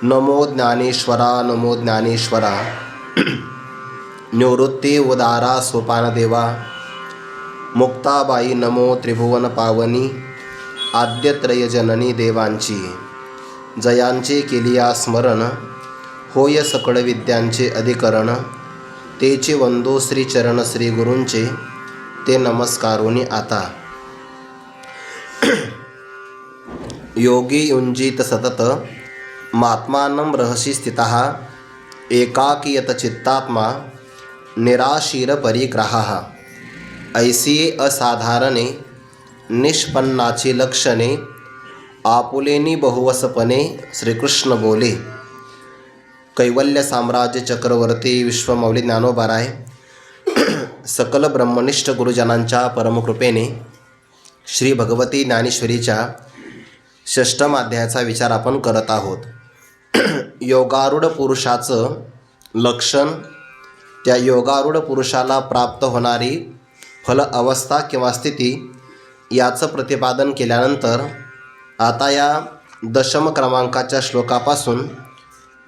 नमो ज्ञानेश्वरा नमो ज्ञानेश्वरा निवृत्ती उदारा सोपानदेवा मुक्ताबाई नमो त्रिभुवन पावनी आद्यत्रय जननी देवांची जयांचे केलिया स्मरण होय सकळ विद्यांचे अधिकरण तेचे वंदो श्रीचरण श्री गुरूंचे ते नमस्कारोनी आता योगी युंजित सतत महात्मानं रहसी स्थितः एकाकीयत चित्तात्मा निराशीर परिग्रहः ऐसी असाधारणे निष्पन्नाची लक्षणे आपुलेनी बहुवसपणे श्रीकृष्ण बोले. कैवल्य साम्राज्य चक्रवर्ती विश्वमौली ज्ञानोबाराय सकल ब्रह्मनिष्ठ गुरुजनांच्या परमकृपेने श्री भगवती ज्ञानेश्वरीच्या षष्ठम अध्यायाचा विचार आपण करत आहोत. योगारूढ पुरुषाचं लक्षण, त्या योगारूढ पुरुषाला प्राप्त होणारी फल अवस्था किंवा स्थिती याचं प्रतिपादन केल्यानंतर आता या दशम क्रमांकाच्या श्लोकापासून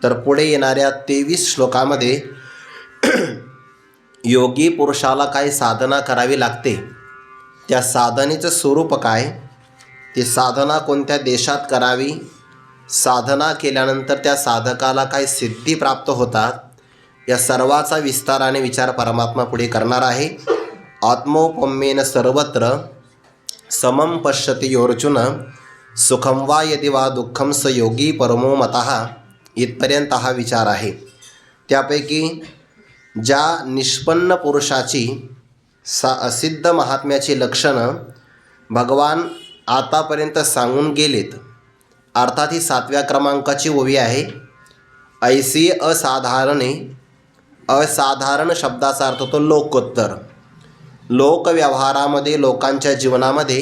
तर पुढे येणाऱ्या 23 श्लोकामध्ये योगी पुरुषाला काय साधना करावी लागते, त्या साधनेचं स्वरूप काय, ती साधना कोणत्या देशात करावी, साधना केल्यानंतर त्या साधकाला काय सिद्धी प्राप्त होतात, या सर्वाचा विस्ताराने विचार परमात्मा पुढे करणार आहे. आत्मोपम्येन सर्वत्र समं पश्यति योर्जुन सुखम वा यदि वा दुःखम स योगी परमो मतः इथपर्यंत हा विचार आहे. त्यापैकी ज्या निष्पन्न पुरुषाची सिद्ध महात्म्याची लक्षणं भगवान आतापर्यंत सांगून गेलेत, अर्थात ही 7व्या क्रमांकाची ओवी आहे. ऐसी असाधारणे, असाधारण शब्दाचा अर्थ होतो लोकोत्तर. लोकव्यवहारामध्ये, लोकांच्या जीवनामध्ये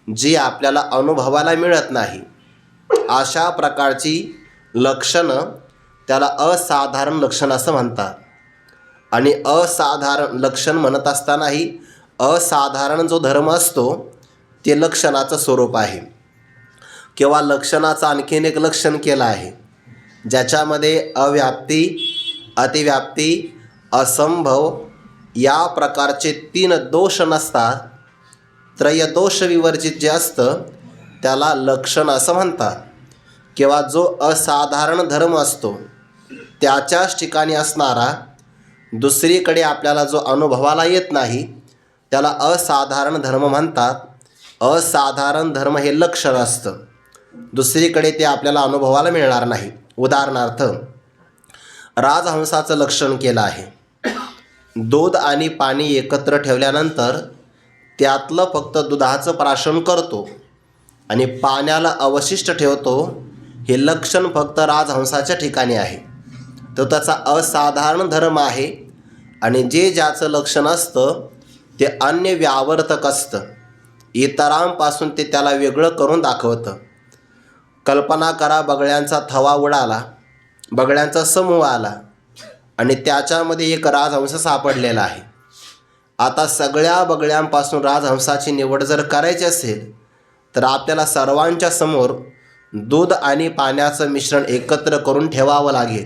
जी आपल्याला अनुभवाला मिळत नाही अशा प्रकारची लक्षणं त्याला असाधारण लक्षण असं म्हणतात. आणि असाधारण लक्षण म्हणत असतानाही असाधारण जो धर्म असतो ते लक्षणाचं स्वरूप आहे. किंवा लक्षणाचं आणखीन एक लक्षण केलं आहे ज्याच्यामध्ये अव्याप्ती, अतिव्याप्ती, असंभव या प्रकारचे 3 दोष नसतात. त्रयदोष विवर्जित जे असतं त्याला लक्षण असं म्हणतात. किंवा जो असाधारण धर्म असतो त्याच्याच ठिकाणी असणारा दुसरीकडे आपल्याला जो अनुभवाला येत नाही त्याला असाधारण धर्म म्हणतात. असाधारण धर्म हे लक्षण असतं, दुसरीकडे ते आपल्याला अनुभवाला मिळणार नाही. उदाहरणार्थ राजहंसाचं लक्षण केलं आहे. दूध आणि पाणी एकत्र ठेवल्यानंतर त्यातलं फक्त दुधाचं प्राशन करतो आणि पाण्याला अवशिष्ट ठेवतो, हे लक्षण फक्त राजहंसाच्या ठिकाणी आहे. तो त्याचा असाधारण धर्म आहे. आणि जे ज्याचं लक्षण असतं ते अन्य व्यावर्तक असतं, इतरांपासून ते त्याला वेगळं करून दाखवतं. कल्पना करा, बगळ्यांचा थवा उडाला, बगळ्यांचा समूह आला आणि त्याच्यामध्ये एक राजहंस सापडलेला आहे. आता सगळ्या बगळ्यांपासून राजहंसाची निवड जर करायची असेल तर आपल्याला सर्वांच्या समोर दूध आणि पाण्याचं मिश्रण एकत्र करून ठेवावं लागेल.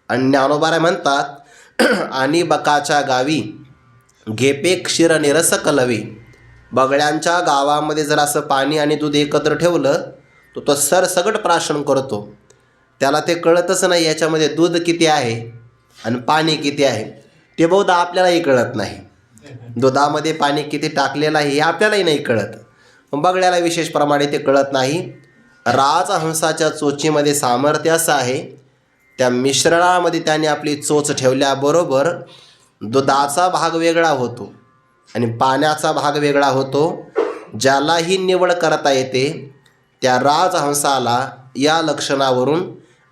आणि ज्ञानोबा म्हणतात आणि बकाच्या गावी घेपे क्षीर निरस कलवी. बगळ्यांच्या गावामध्ये जर असं पाणी आणि दूध एकत्र ठेवलं तर तो सरसगट प्राशन करतो. त्याला ते कळतच नाही याच्यामध्ये दूध किती आहे आणि पाणी किती आहे, ते बहुधा आपल्यालाही कळत नाही. दुधामध्ये पाणी किती टाकलेलं आहे हे आपल्यालाही नाही कळत, बगळ्याला विशेष प्रमाणे ते कळत नाही. राजहंसाच्या चोचीमध्ये सामर्थ्य असं आहे, त्या मिश्रणामध्ये त्याने आपली चोच ठेवल्याबरोबर दुधाचा भाग वेगळा होतो आणि पाण्याचा भाग वेगळा होतो. ज्यालाही निवड करता येते त्या राजहंसाला या लक्षणावरून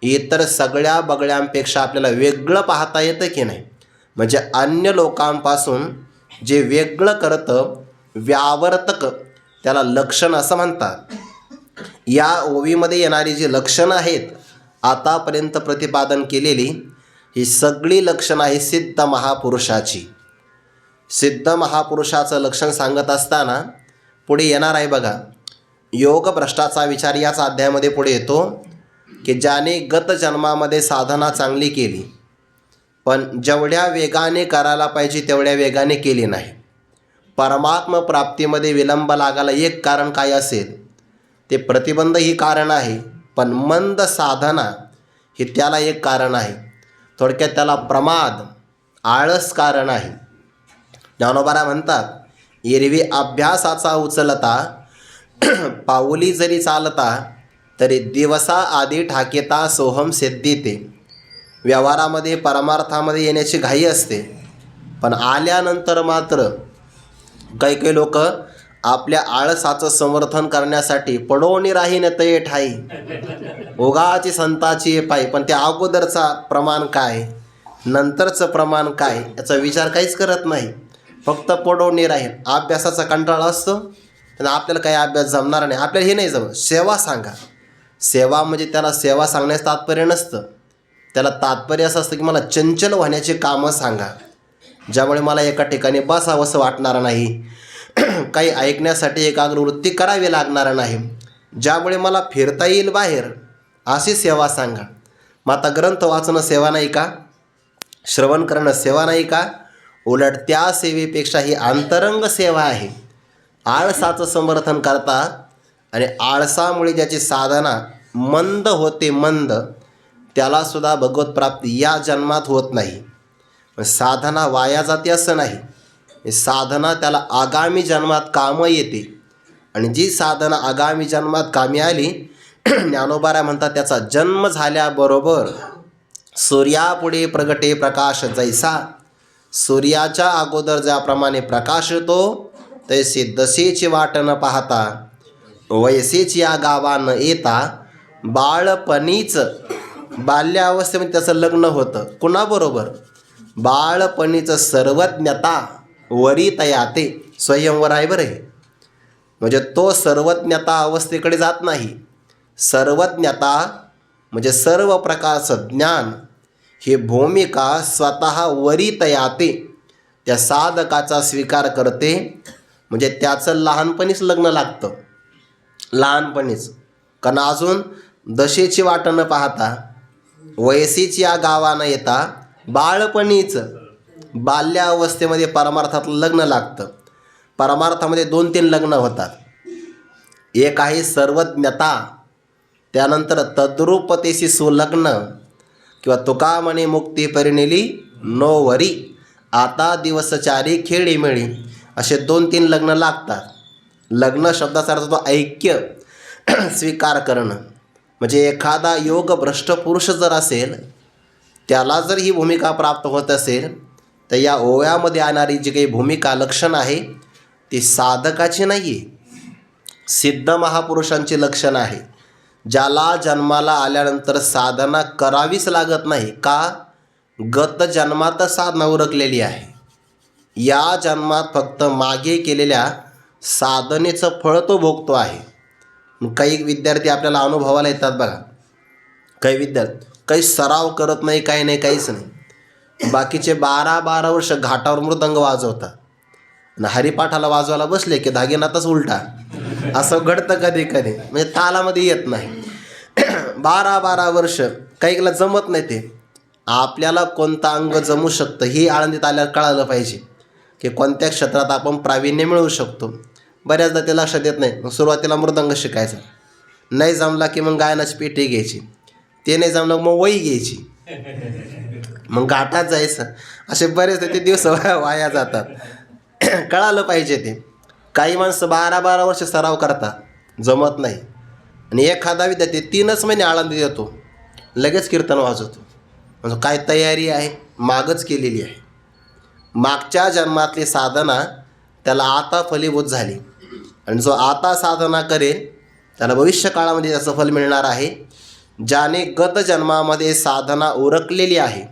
इतर सगळ्या बगळ्यांपेक्षा आपल्याला वेगळं पाहता येतं की नाही. म्हणजे अन्य लोकांपासून जे वेगळं करतं व्यावर्तक त्याला लक्षण असं म्हणतात. या ओवीमध्ये येणारी जी लक्षणं आहेत आतापर्यंत प्रतिपादन केलेली, ही सगळी लक्षणं आहे सिद्ध महापुरुषाची. सिद्ध महापुरुषाचं लक्षण सांगत असताना पुढे येणार आहे बघा, योग भ्रष्टाचा विचार याच अध्यायामध्ये पुढे येतो की ज्याने गत जन्मामध्ये साधना चांगली केली पण जेवढ्या वेगाने करायला पाहिजे तेवढ्या वेगाने केली नाही. परमात्म प्राप्तीमध्ये विलंब लागायला एक कारण काय असेल, ते प्रतिबंध ही कारण आहे, पण मंद साधना हे त्याला एक कारण आहे. थोडक्यात त्याला प्रमाद, आळस कारण आहे. ज्ञानोबा म्हणतात, एरवी अभ्यासाचा उचलता पाऊली जरी चालता तरी दिवसा आधी ठाकेता सोहम सिद्धीते. व्यवहारामध्ये परमार्थामध्ये येण्याची घाई असते, पण आल्यानंतर मात्र काही काही लोक आपल्या आळसाचं समर्थन करण्यासाठी पडोनी राहीन तये ठाई, ओगाची संताची पायी. पण त्या अगोदरचा प्रमाण काय, नंतरचं प्रमाण काय याचा विचार काहीच करत नाही. फक्त पडोनी राहीन. अभ्यासाचा कंटाळा असतो आणि आपल्याला काही अभ्यास जमणार नाही, आपल्याला हे नाही जमत, सेवा सांगा. सेवा म्हणजे त्याला सेवा सांगण्याचं तात्पर्य नसतं. त्याला तात्पर्य असं असतं की मला चंचल होण्याची कामं सांगा, ज्यामुळे मला एका ठिकाणी बसावंसं वाटणार नाही, काही ऐकण्यासाठी एकाग्रवृत्ती करावी लागणार नाही, ज्यामुळे मला फिरता येईल बाहेर, अशी सेवा सांगा. मग आता ग्रंथ वाचणं सेवा नाही का, श्रवण करणं सेवा नाही का? उलट त्या सेवेपेक्षा ही अंतरंग सेवा आहे. आळसाचं समर्थन करता आणि आळसामुळे ज्याची साधना मंद होते, मंद, त्यालासुद्धा भगवत प्राप्ती या जन्मात होत नाही. साधना वाया जाते असं नाही, साधना त्याला आगामी जन्मात कामं येते. आणि जी साधना आगामी जन्मात कामी आली, ज्ञानोबा म्हणतात, त्याचा जन्म झाल्याबरोबर सूर्यापुढे प्रगटे प्रकाश जैसा. सूर्याच्या अगोदर ज्याप्रमाणे प्रकाश येतो तैसे दशेची वाट न पाहता वयसेची या गावा न येता बाळपणीच, बाल्यावस्थेमध्ये त्याचं लग्न होतं. कुणाबरोबर? बाळपणीचं सर्वज्ञता वरी तयाते. स्वयंवर आहे बरं हे. म्हणजे तो सर्वज्ञता अवस्थेकडे जात नाही. सर्वज्ञता म्हणजे सर्व प्रकारचं ज्ञान, ही भूमिका स्वतः वरी तयाते, त्या साधकाचा स्वीकार करते. म्हणजे त्याचं लहानपणीच लग्न लागतं, लहानपणीच. कारण अजून दशेची वाट न पाहता वयसीची या गावानं येता बाळपणीच, बाल्यावस्थेमध्ये परमार्थातलं लग्न लागतं. परमार्थामध्ये 2-3 लग्न होतात. एक आहे सर्वज्ञता, त्यानंतर तद्रूपतेशी सुलग्न, किंवा तुका म्हणे मुक्ती परिणिली नोवरी, आता दिवसचारी खेळी मिळी, असे 2-3 लग्न लागतात. लग्न शब्दाचा अर्थ तो ऐक्य, स्वीकार करणं. म्हणजे एखादा योग भ्रष्ट पुरुष जर असेल, त्याला जर ही भूमिका प्राप्त होत असेल, तर या ओव्यामध्ये येणारी जी काही भूमिका लक्षण आहे ती साधकाची नाही आहे, सिद्ध महापुरुषांची लक्षण आहे. ज्याला जन्माला आल्यानंतर साधना करावीच लागत नाही. का? गत जन्मात साधना उरकलेली आहे. या जन्मात फक्त मागे केलेल्या साधनेचं फळ तो भोगतो आहे. काही विद्यार्थी आपल्याला अनुभवाला येतात बघा. काही विद्यार्थी काही सराव करत नाही, काही नाही, काहीच नाही. बाकीचे 12-12 वर्ष घाटावर मृदंग वाजवतात आणि हरिपाठाला वाजवायला बसले की धागेनाथच उलटा, असं घडतं कधी कधी. म्हणजे तालामध्ये येत नाही. 12-12 वर्ष काहीला जमत नाही. ते आपल्याला कोणतं अंग जमू शकतं हे आळंदीत आल्यावर कळालं पाहिजे, की कोणत्या क्षेत्रात आपण प्रावीण्य मिळवू शकतो. बऱ्याचदा ते लक्षात येत नाही. मग सुरुवातीला मृदंग शिकायचा, नाही जमला की मग गायनाची पेटी घ्यायची, ते नाही जमलं मग वही घ्यायची, मग घाटात जायचं. असे बरेच ते दिवस वाया जातात. कळालं पाहिजे ते. काही माणसं 12-12 वर्ष सराव करतात, जमत नाही. आणि एखादा विद्यार्थी 3च महिने आळंदीत येतो, लगेच कीर्तन वाजवतो. म्हणजे काय तयारी आहे, मागच केलेली आहे. मागच्या जन्मातली साधना त्याला आता फलीभूत झाली. आणि जो आता साधना करेल त्याला भविष्य काळामध्ये त्याचं फल मिळणार आहे. ज्याने गत जन्मामध्ये साधना उरकलेली आहे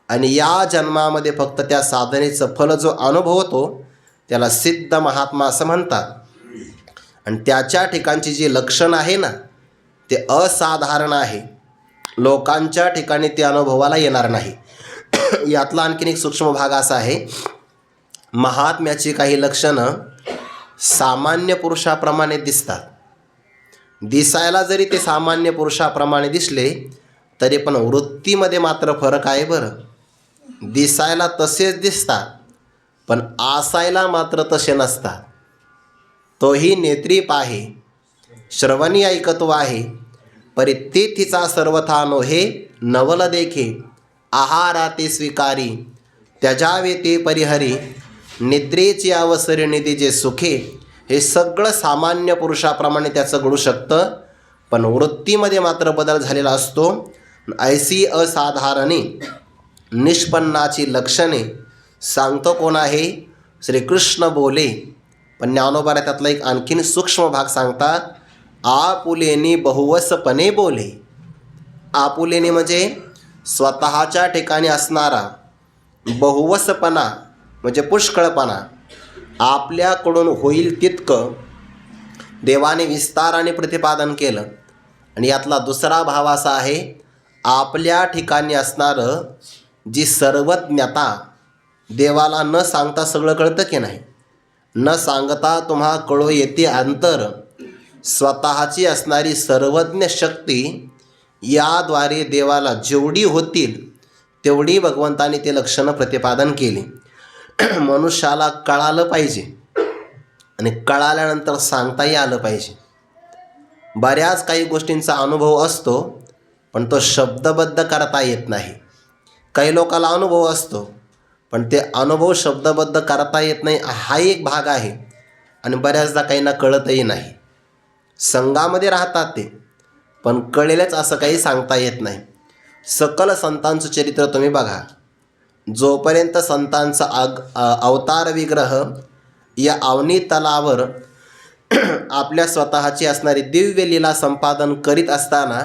आणि या जन्मामध्ये फक्त त्या साधनेचं फल जो अनुभवतो त्याला सिद्ध महात्मा असं म्हणतात. आणि त्याच्या ठिकाणची जी लक्षण आहे ना, ते असाधारण आहे. लोकांच्या ठिकाणी ते अनुभवाला येणार नाही. यातला आणखीन एक सूक्ष्म भाग असा आहे, महात्म्याची काही लक्षणं सामान्य पुरुषाप्रमाणे दिसतात, दिसायला जरी ते सामान्य पुरुषाप्रमाणे दिसले तरी पण वृत्तीमध्ये मात्र फरक आहे बरं. दिसायला तसेच दिसतात पण आसायला मात्र तसे नसतात. तोही नेत्रीप आहे, श्रवणी ऐकतो आहे, परी तिचा सर्वथा नोहे नवल देखे. आहारा ते स्वीकारी, त्याजावे ते परिहरी, निद्रेची अवसरी निधी जे सुखे. हे सगळं सामान्य पुरुषाप्रमाणे त्याचं घडू शकतं, पण वृत्तीमध्ये मात्र बदल झालेला असतो. ऐसी असाधारणे निष्पन्नाची लक्षणे सांगतो कोण आहे? श्रीकृष्ण बोले. पण ज्ञानोबा त्यातला एक आणखीन सूक्ष्म भाग सांगतात. आपुलेनी बहुवसपणे बोले. आपुलेनी म्हणजे स्वतःच्या ठिकाणी असणारा, बहुवसपणा म्हणजे पुष्कळपणा. आपल्याकडून होईल तितकं देवाने विस्ताराने प्रतिपादन केलं. आणि यातला दुसरा भाव असा आहे, आपल्या ठिकाणी असणारं जी सर्वज्ञता. देवाला न सांगता सगळं कळतं की नाही? न सांगता तुम्हा कळो येते अंतर. स्वतःची असणारी सर्वज्ञ शक्ती याद्वारे देवाला जेवढी होतील तेवढी भगवंताने ते लक्षणं प्रतिपादन केली. मनुष्याला कळालं पाहिजे आणि कळाल्यानंतर सांगताही आलं पाहिजे. बऱ्याच काही गोष्टींचा अनुभव असतो पण तो शब्दबद्ध करता येत नाही. काही लोकांना अनुभव असतो पण ते अनुभव शब्दबद्ध करता येत नाही, हा एक भाग आहे. आणि बऱ्याचदा काहींना कळतही नाही. संघामध्ये राहतात ते पण कळेलच असं काही सांगता येत नाही. सकल संतांचं चरित्र तुम्ही बघा. जोपर्यंत संतांचा अवतार विग्रह या अवनी तलावर आपल्या स्वतःची असणारी दिव्य लीला संपादन करीत असताना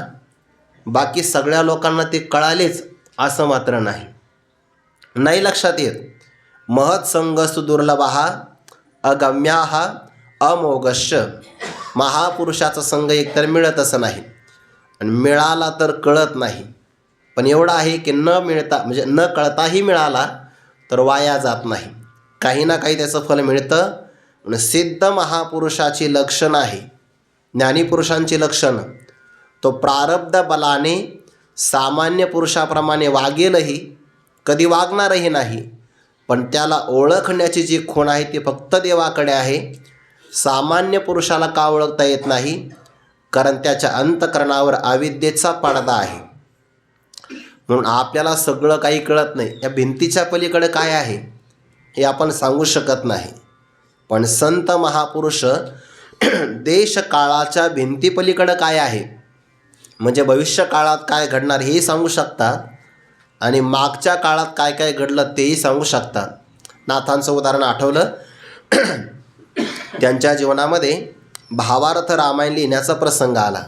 बाकी सगळ्या लोकांना ते कळालेच असं मात्र नाही लक्षात येत. महत् संग सुदुर्लभा अगम्याहा अमोघश्च. महापुरुषाचा संघ एकतर मिळतच नाही आणि मिळाला तर कळत नाही. पण एवढं आहे की न मिळता म्हणजे न कळताही मिळाला तर वाया जात नाही, काही ना काही त्याचं फल मिळतं. म्हणून सिद्ध महापुरुषाची लक्षणं आहे, ज्ञानीपुरुषांची लक्षणं. तो प्रारब्ध बलाने सामान्य पुरुषाप्रमाणे वागेलही, कधी वागणारही नाही, पण त्याला ओळखण्याची जी खूण आहे ती फक्त देवाकडे आहे. सामान्य पुरुषाला का ओळखता येत नाही? कारण त्याच्या अंतःकरणावर अविद्येचा पडदा आहे. म्हणून आपल्याला सगळं काही कळत नाही. या भिंतीच्या पलीकडे काय आहे हे आपण सांगू शकत नाही. पण संत महापुरुष देश काळाच्या भिंतीपलीकडं काय आहे म्हणजे भविष्य काळात काय घडणार हेही सांगू शकतात आणि मागच्या काळात काय काय घडलं तेही सांगू शकतात. नाथांचं उदाहरण आठवलं. त्यांच्या जीवनामध्ये भावार्थ रामायण लिहिण्याचा प्रसंग आला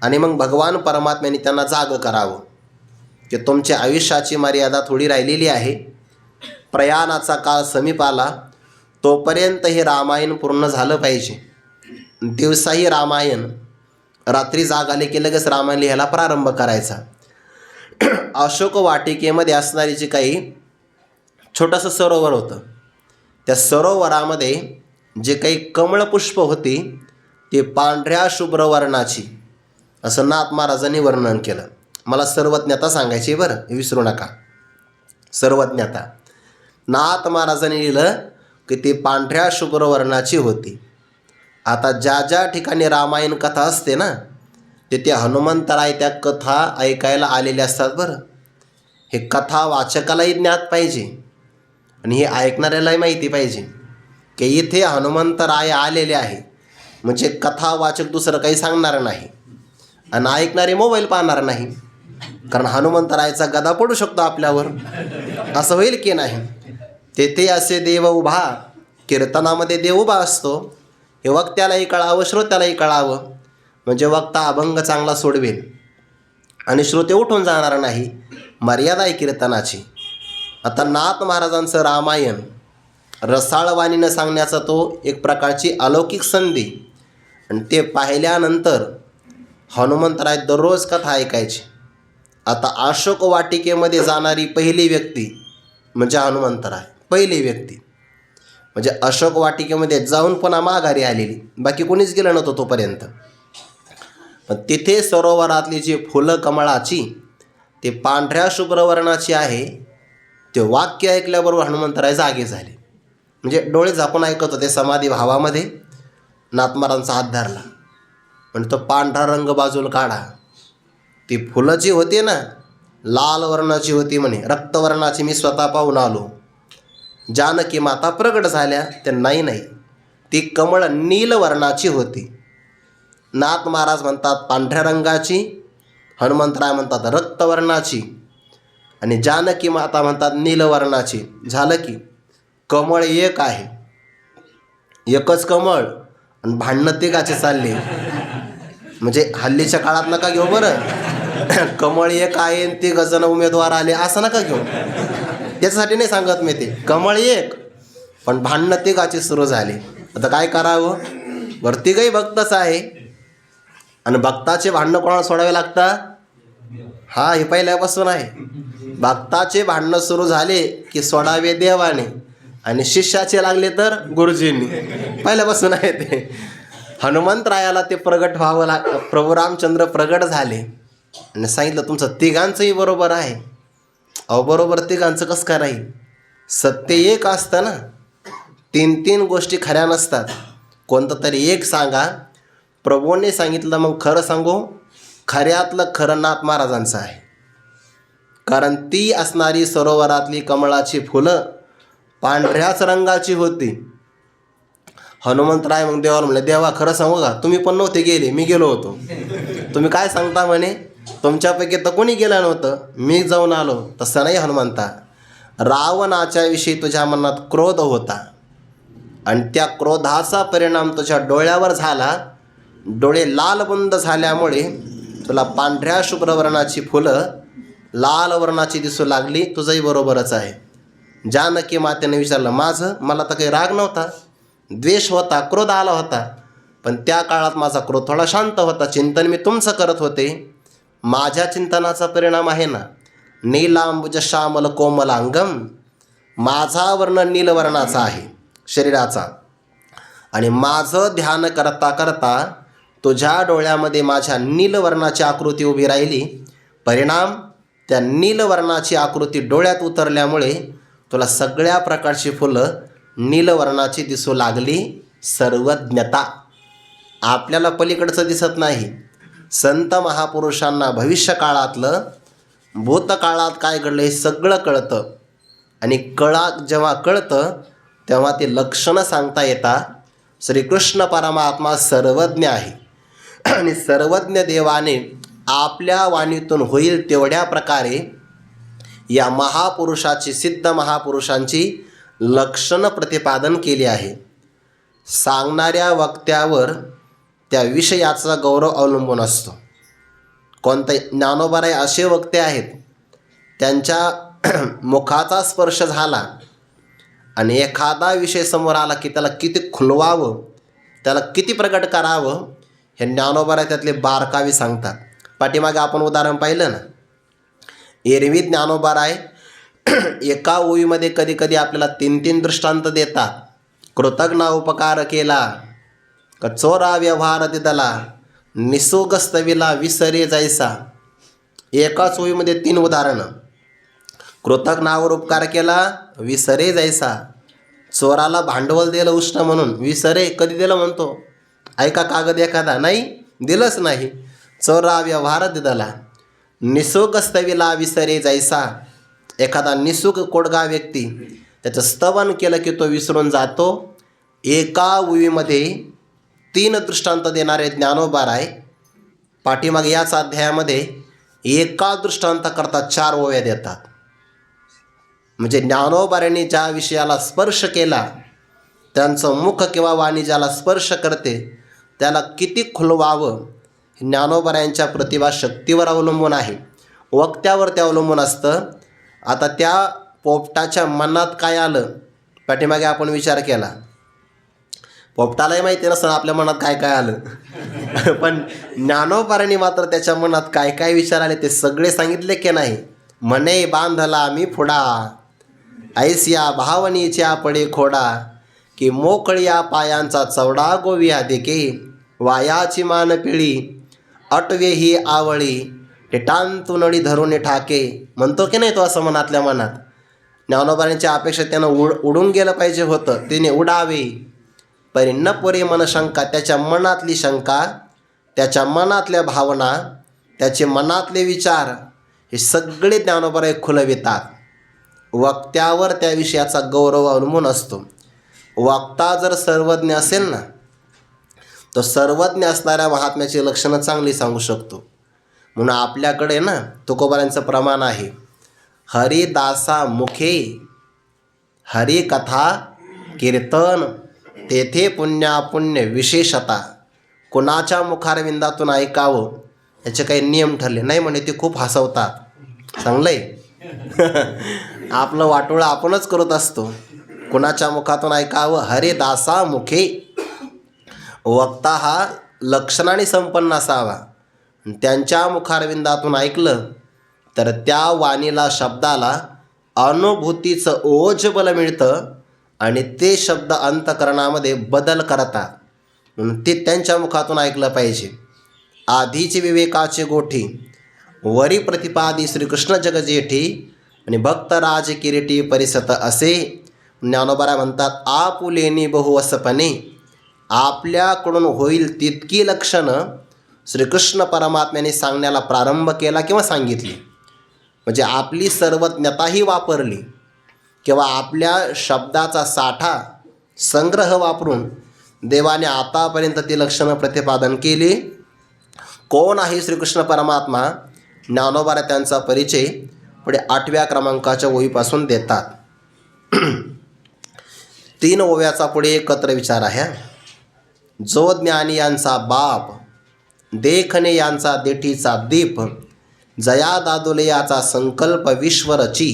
आणि मग भगवान परमात्म्याने त्यांना जागं करावं की तुमच्या आयुष्याची मर्यादा थोडी राहिलेली आहे, प्रयाणाचा काळ समीप आला, तोपर्यंत हे रामायण पूर्ण झालं पाहिजे. दिवसाही रामायण, रात्री जाग आले की लगेच रामायण लिहायला प्रारंभ करायचा. अशोक वाटिकेमध्ये असणारी जी काही छोटंसं सरोवर होतं, त्या सरोवरामध्ये जे काही कमळपुष्प होती ते पांढऱ्या शुभ्र वर्णाची, असं नाथ महाराजांनी वर्णन केलं. मला सर्वज्ञता सांगायची बरं, विसरू नका. सर्वज्ञता नाथ महाराजांनी लिहिलं की ती पांढऱ्या शुभ्र वर्णाची होती. आता ज्या ज्या ठिकाणी रामायण कथा असते ना, ते हनुमंतराय त्या कथा ऐकायला आलेले असतात बरं. हे कथा वाचकालाही ज्ञात पाहिजे आणि हे ऐकणाऱ्यालाही माहिती पाहिजे की इथे हनुमंतराय आलेले आहे. म्हणजे कथा वाचक दुसरं काही सांगणार नाही आणि ऐकणारे मोबाईल पाहणार नाही, कारण हनुमंतरायचा गदा पडू शकतो आपल्यावर, असं होईल की नाही. तेथे असे देव उभा, कीर्तनामध्ये देव उभा असतो. हे वक्त्यालाही कळावं, श्रोत्यालाही कळावं, म्हणजे वक्ता अभंग चांगला सोडवेल आणि श्रोते उठून जाणार नाही. मर्यादा आहे कीर्तनाची. आता नाथ महाराजांचं रामायण रसाळवाणीनं सांगण्याचा तो एक प्रकारची अलौकिक संधी. आणि ते पाहिल्यानंतर हनुमंतराय दररोज कथा ऐकायची. आता अशोक वाटिकेमध्ये जाणारी पहिली व्यक्ती म्हणजे हनुमंतराय, पहिली व्यक्ती. म्हणजे अशोक वाटिकेमध्ये जाऊन पुन्हा माघारी आलेली, बाकी कोणीच गेलं नव्हतं तोपर्यंत. पण तिथे सरोवरातली जी फुलं कमळाची ते पांढऱ्या शुभ्रवर्णाची आहे, ते वाक्य ऐकल्याबरोबर हनुमंतराय जागे झाले. म्हणजे डोळे झाकून ऐकत होते समाधी भावामध्ये. नाथमारांचा हात धरला, पण तो पांढरा रंग बाजूला काढा. ती फुलं जी होती ना, लाल वर्णाची होती म्हणे, रक्तवर्णाची मी स्वतः पाहून आलो. जानकी माता प्रगट झाल्या ते नाही, ती कमळ नीलवर्णाची होती. नाथ महाराज म्हणतात पांढऱ्या रंगाची, हनुमंतराय म्हणतात रक्तवर्णाची, आणि जानकी माता म्हणतात नीलवर्णाची. झालं की कमळ एक आहे, एकच कमळ, आणि भांडणं तिघाचे चालले. म्हणजे हल्लीच्या काळात नका घेऊ बरं. कमळ एक आहे आणि 3 जण उमेदवार आले असं नका घेऊ. त्याच्यासाठी नाही सांगत मी ते. कमळ एक पण भांडणं तिघाचे सुरू झाले. आता काय करावं? वरती काही भक्तच आहे, आणि भक्ताचे भांडणं कोणाला सोडावे लागतात? हा, हे पहिल्यापासून आहे. भक्ताचे भांडणं सुरू झाले की सोडावे देवाने, आणि शिष्याचे लागले तर गुरुजींनी. पहिल्यापासून आहे ते. हनुमंतरायाला ते प्रगट व्हावं प्रभू रामचंद्र प्रगट झाले आणि सांगितलं तुमचं तिघांचंही बरोबर आहे. अहो बरोबर तिघांचं कसं काय राहील? सत्य एक असतं ना, 3 गोष्टी खऱ्या नसतात. कोणतं तरी एक सांगा. प्रभूने सांगितलं मग खरं सांगू, खऱ्यातलं खरं नाथ महाराजांचं आहे. कारण ती असणारी सरोवरातली कमळाची फुलं पांढऱ्याच रंगाची होती. हनुमंतराय मग देवाला म्हणले, देवा खरं सांगू का, तुम्ही पण नव्हते गेले, मी गेलो होतो. तुम्ही काय सांगता म्हणे, तुमच्यापैकी तर कोणी गेलं नव्हतं, मी जाऊन आलो. तसं नाही हनुमंता, रावणाच्या विषयी तुझ्या मनात क्रोध होता आणि त्या क्रोधाचा परिणाम तुझ्या डोळ्यावर झाला. डोळे लाल बुंद झाल्यामुळे तुला पांढऱ्या शुभ्रवर्णाची फुलं लाल वर्णाची दिसू लागली. तुझंही बरोबरच आहे. जानकी मातेने विचारलं, माझं? मला तर काही राग नव्हता, द्वेष होता, क्रोध आला होता, पण त्या काळात माझा क्रोध थोडा शांत होता. चिंतन मी तुमचं करत होते. माझ्या चिंतनाचा परिणाम आहे ना. नीलांबुज श्यामल कोमल अंगम, माझा वर्ण नीलवर्णाचा आहे शरीराचा, आणि माझं ध्यान करता करता तुझ्या डोळ्यामध्ये माझ्या नीलवर्णाची आकृती उभी राहिली. परिणाम त्या नीलवर्णाची आकृती डोळ्यात उतरल्यामुळे तुला सगळ्या प्रकारची फुलं नीलवर्णाची दिसू लागली. सर्वज्ञता आपल्याला पलीकडचं दिसत नाही. संत महापुरुषांना भविष्यकाळातलं, भूतकाळात काय घडलं हे सगळं कळतं, आणि जेव्हा कळतं तेव्हा ते लक्षणं सांगता येतात. श्रीकृष्ण परमात्मा सर्वज्ञ आहे, आणि सर्वज्ञ देवाने आपल्या वाणीतून होईल तेवढ्या प्रकारे या महापुरुषाची, सिद्ध महापुरुषांची लक्षणं प्रतिपादन केली आहे. सांगणाऱ्या वक्त्यावर त्या विषयाचा गौरव अवलंबून असतो. कोणते ज्ञानोबाराय असे वक्ते आहेत, त्यांच्या मुखाचा स्पर्श झाला आणि एखादा विषय समोर आला की त्याला किती खुलवावं, त्याला किती प्रकट करावं, हे ज्ञानोबाराय त्यातले बारकावे सांगतात. पाठीमागे आपण उदाहरण पाहिलं ना, एरवी ज्ञानोबाराय एका ओवीमध्ये कधी कधी आपल्याला 3 दृष्टांत देतात. कृतज्ञ उपकार केला, चोरा व्यवहार दिदला, निसोगस्तविला विसरे जैसा. एकाच ओवीमध्ये 3 उदाहरणं. कृतज्ञावर उपकार केला, विसरे जैसा. चोराला भांडवल दिलं उष्ण म्हणून, विसरे कधी दिलं म्हणतो? ऐका कागद एखादा, नाही दिलंच नाही. चोरा व्यवहार दिदला, निसोगस्तविला विसरे जैसा. एखादा निसुक कोडगा व्यक्ती, त्याचं स्तवन केलं की तो विसरून जातो. एका ओवीमध्ये 3 दृष्टांत देणारे ज्ञानोबाराय पाठीमागे याच अध्यायामध्ये एका दृष्टांताकरता 4 ओव्या देतात. म्हणजे ज्ञानोबारांनी ज्या विषयाला स्पर्श केला, त्यांचं मुख किंवा वाणी ज्याला स्पर्श करते त्याला किती खुलवावं, ज्ञानोबारायांच्या प्रतिभा शक्तीवर अवलंबून आहे, वक्त्यावर ते अवलंबून असतं. आता त्या पोपटाच्या मनात काय आलं, पाठीमागे आपण विचार केला. पोपटालाही माहिती नसतं आपल्या मनात काय काय आलं. पण ज्ञानोबारांनी मात्र त्याच्या मनात काय काय विचार आले ते सगळे सांगितले की नाही. म्हणे बांधला मी फुडा, ऐसिया भावनीच्या पडे खोडा, की मोकळ्या पायांचा चवडा गोविया देके, वायाची मान पिळी, अटवे ही आवळी टिटांतू नळी धरून ठाके, म्हणतो की नाही तो असं मनातल्या मनात. ज्ञानोबांच्या अपेक्षा त्यानं उडून गेलं पाहिजे होतं, तिने उडावे परी न पुरे मनशंका. त्याच्या मनातली शंका, त्याच्या मनातल्या भावना, त्याचे मनातले विचार हे सगळे ज्ञानोबा खुलवितात. वक्त्यावर त्या विषयाचा गौरव अवलंबून असतो. वक्ता जर सर्वज्ञ असेल ना, तो सर्वज्ञ असणाऱ्या महात्म्याची लक्षणं चांगली सांगू शकतो. म्हणून आपल्याकडे ना तुकोबारांचं प्रमाण आहे, हरिदासा मुखे हरिकथा कीर्तन तेथे पुण्यापुण्य विशेषता. कुणाच्या मुखारविंदातून ऐकावं याचे काही नियम ठरले नाही म्हणे, ते खूप हसवतात. चांगलंय. आपलं वाटोळं आपणच करत असतो. कुणाच्या मुखातून ऐकावं, हरिदासा मुखे. वक्ता हा लक्षणाने संपन्न असावा. त्यांच्या मुखारविंदातून ऐकलं तर त्या वाणीला, शब्दाला अनुभूतीचं ओझबल मिळतं आणि ते शब्द अंतःकरणामध्ये बदल करतात. म्हणून ते त्यांच्या मुखातून ऐकलं पाहिजे. आधीचे विवेकाचे गोठी वरी प्रतिपादी श्रीकृष्ण जगजेठी आणि भक्तराज किरीटी परिसत असे. ज्ञानोबा म्हणतात, आपुलेनी बहुवसपणे. आपल्याकडून होईल तितकी लक्षणं श्रीकृष्ण परमात्म्याने सांगण्याला प्रारंभ केला किंवा सांगितली. म्हणजे आपली सर्वज्ञताही वापरली किंवा आपल्या शब्दाचा साठा संग्रह वापरून देवाने आतापर्यंत ती लक्षणं प्रतिपादन केली. कोण आहे श्रीकृष्ण परमात्मा? ज्ञानोबा त्यांचा परिचय पुढे 8व्या क्रमांकाच्या ओळीपासून देतात. 3 ओव्याचा पुढे एकत्र विचार आहे. जो ज्ञानी यांचा बाप, देखणे यांचा देठीचा दीप, जया दादुले याचा संकल्प विश्वरची,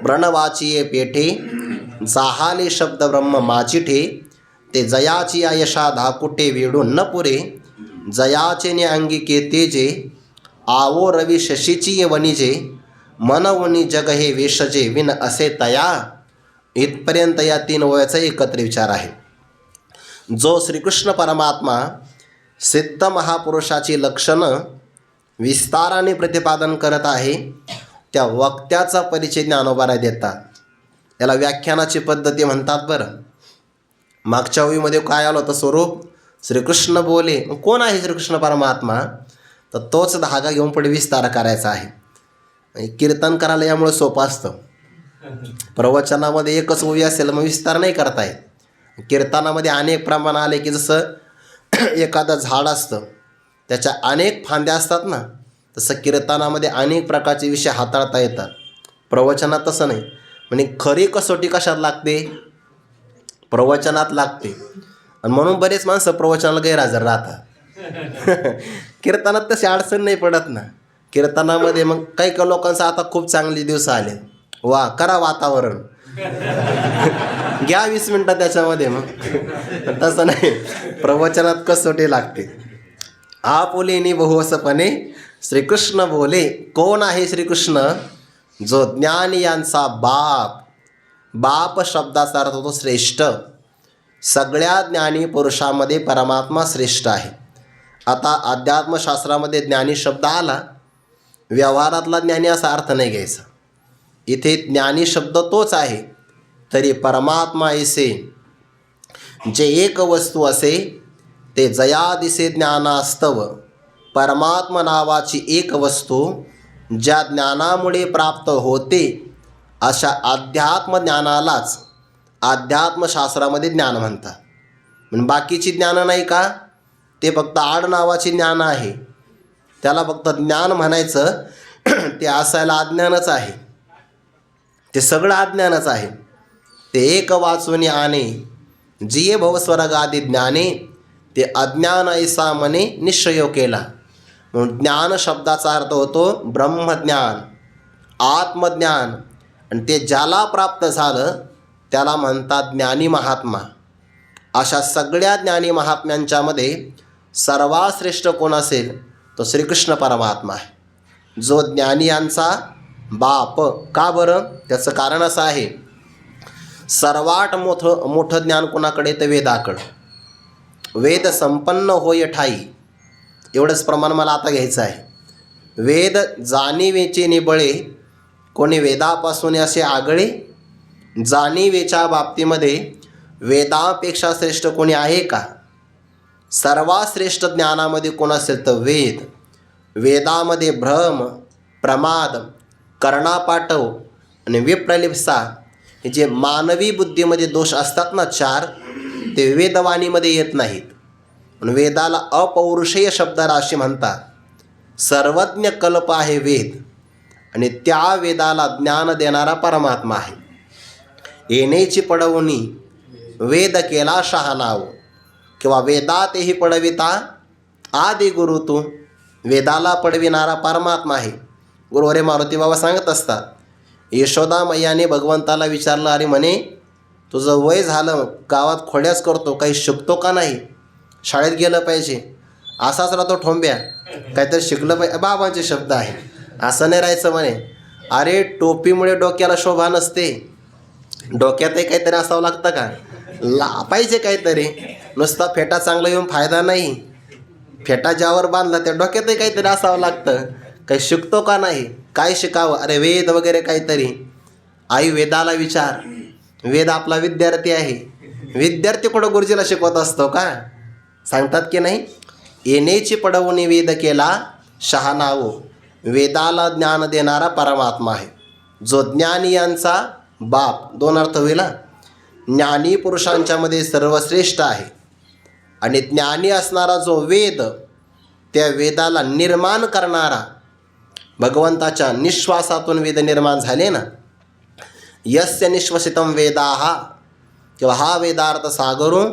प्रणवाची पेठे जाहाले शब्द ब्रह्म माचिठे, ते जयाची यशा धाकुटे वेडून न पुरे, जयाचे ने अंगिके तेजे, आवो रवी शशीची वणिजे, मनवणी जग हे वेशजे विन असे तया. इथपर्यंत या 3 ओव्याचा एकत्र विचार आहे. जो श्रीकृष्ण परमात्मा सिद्ध महापुरुषाची लक्षणं विस्ताराने प्रतिपादन करत आहे, त्या वक्त्याचा परिचय ज्ञानोबा देतात. याला व्याख्यानाची पद्धती म्हणतात. बरं, मागच्या ओळीमध्ये काय आलं होतं स्वरूप? श्रीकृष्ण बोले. कोण आहे श्रीकृष्ण परमात्मा? तर तोच धागा घेऊन पुढे विस्तार करायचा आहे. कीर्तन करायला यामुळे सोपं असतं. प्रवचनामध्ये एकच ओवी असेल मग विस्तार नाही करता येत. कीर्तनामध्ये अनेक प्रमाण आले की जसं एखादं झाड असतं, त्याच्या अनेक फांद्या असतात ना, तसं कीर्तनामध्ये अनेक प्रकारचे विषय हाताळता येतात. प्रवचनात तसं नाही. म्हणजे खरी कसोटी कशात लागते? प्रवचनात लागते. आणि म्हणून बरेच माणसं प्रवचनाला गैरहजर राहतात. कीर्तनात तशी अडचण नाही पडत ना. कीर्तनामध्ये मग काही काही लोकांचं आता खूप चांगले दिवस आले, वा करा वातावरण, घ्या 20 मिनटं त्याच्यामध्ये. मग तसं नाही, प्रवचनात कसोटी लागते. आपुलेनी बहुवसपणे श्रीकृष्ण बोले. कोण आहे श्रीकृष्ण? जो ज्ञानी यांचा बाप. बाप शब्दाचा अर्थ होतो श्रेष्ठ. सगळ्या ज्ञानी पुरुषामध्ये परमात्मा श्रेष्ठ आहे. आता अध्यात्मशास्त्रामध्ये ज्ञानी शब्द आला, व्यवहारातला ज्ञानी असा अर्थ नाही घ्यायचा. इथे ज्ञानी शब्द तोच आहे, तरी परमात्मा ऐसे जे एक वस्तू असे, ते जया दिसे ज्ञानास्तव. परमात्मा नावाची एक वस्तू ज्या ज्ञानामुळे प्राप्त होते, अशा अध्यात्म ज्ञानालाच अध्यात्मशास्त्रामध्ये ज्ञान म्हणतात. पण बाकीची ज्ञानं नाही का, ते फक्त आड नावाची ज्ञान आहे. त्याला फक्त ज्ञान म्हणायचं, ते असायला अज्ञानच आहे. ते सगळं अज्ञानच आहे. ते एक वाचून आणे जिये भवस्वर्ग आदी ज्ञाने, ते अज्ञान ऐसा मने निश्चय केला. म्हणून ज्ञान शब्दाचा अर्थ होतो ब्रह्मज्ञान, आत्मज्ञान. आणि ते ज्याला प्राप्त झालं त्याला म्हणतात ज्ञानी महात्मा. अशा सगळ्या ज्ञानी महात्म्यांच्यामध्ये सर्वात श्रेष्ठ कोण असेल तो श्रीकृष्ण परमात्मा आहे, जो ज्ञानी यांचा बाप. का बरं? त्याचं कारण असं आहे, सर्वात मोठं ज्ञान कोणाकडे? तर वेदाकडं. वेद संपन्न होय ठाई. एवढंच प्रमाण मला आता घ्यायचं आहे. वेद जाणीवेचे निबळे, कोणी वेदापासून असे आगळे. जाणीवेच्या बाबतीमध्ये वेदापेक्षा श्रेष्ठ कोणी आहे का? सर्वात श्रेष्ठ ज्ञानामध्ये कोण असेल तर वेद. वेदामध्ये भ्रम, प्रमाद, कर्णापाटव आणि विप्रलिप्सा हे जे मानवी बुद्धीमध्ये दोष असतात ना 4, ते वेदवाणीमध्ये येत नाहीत. पण वेदाला अपौरुषेय शब्दराशी म्हणतात. सर्वज्ञ कल्प आहे वेद आणि त्या वेदाला ज्ञान देणारा परमात्मा आहे. येणेची पडवणी वेद केला शहाणाव, किंवा वेदातेही पडविता आदि गुरु तू. वेदाला पडविणारा परमात्मा आहे. गुरुवरे मारुती बाबा सांगत असतात, यशोदा मैयाने भगवंताला विचारलं, अरे म्हणे तुझं वय झालं, गावात खोड्याच करतो, काही शिकतो का नाही? शाळेत गेलं पाहिजे, असाच राहतो ठोंब्या, काहीतरी शिकलं पाहिजे. बाबांचे शब्द आहे. असं नाही राहायचं म्हणे. अरे टोपीमुळे डोक्याला शोभा नसते, डोक्यातही काहीतरी असावं लागतं का? पाहिजे काहीतरी. नुसता फेटा चांगला येऊन फायदा नाही. फेटा ज्यावर बांधला त्या डोक्यातही काहीतरी असावं लागतं. काही शिकतो का नाही? काय शिकावं? अरे वेद वगैरे काहीतरी. आई वेदाला विचार. वेद आपला विद्यार्थी आहे. विद्यार्थी कुठं गुरुजीला शिकवत असतो का? सांगतात की नाही, येणेची पडवणी वेद केला शहाणावो. वेदाला ज्ञान देणारा परमात्मा आहे, जो ज्ञानियांचा बाप. 2 अर्थ होईल. ज्ञानी पुरुषांच्यामध्ये सर्वश्रेष्ठ आहे. आणि ज्ञानी असणारा जो वेद, त्या वेदाला निर्माण करणारा, भगवंताच्या निश्वासातून वेद निर्माण झाले ना. यस्य निश्वसितम वेदाः, किंवा हा वेदार्थ सागरू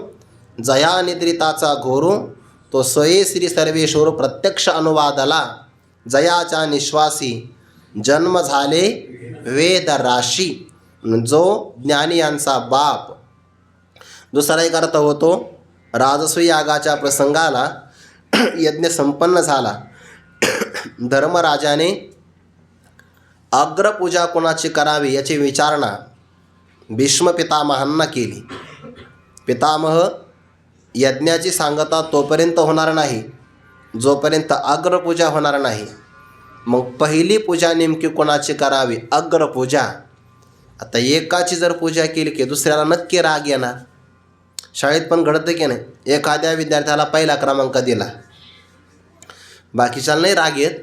जया निद्रिताचा घोरू, तो स्वये श्री सर्वेश्वर प्रत्यक्ष अनुवादला. जयाच्या निश्वासी जन्म झाले वेद राशी, जो ज्ञानी यांचा बाप. दुसरा एक अर्थ होतो, राजसूय यागाच्या प्रसंगाला यज्ञ संपन्न झाला. धर्मराजाने अग्रपूजा कोणाची करावी याची विचारणा भीष्म पितामहांना केली. पितामह, यज्ञाची सांगता तोपर्यंत होणार नाही जोपर्यंत अग्रपूजा होणार नाही. मग पहिली पूजा नेमकी कोणाची करावी? अग्रपूजा. आता एकाची जर पूजा केली की दुसऱ्याला नक्की राग येणार. शाळेत पण घडतं की नाही, एखाद्या विद्यार्थ्याला पहिला क्रमांक दिला, बाकीच्याला नाही राग येत,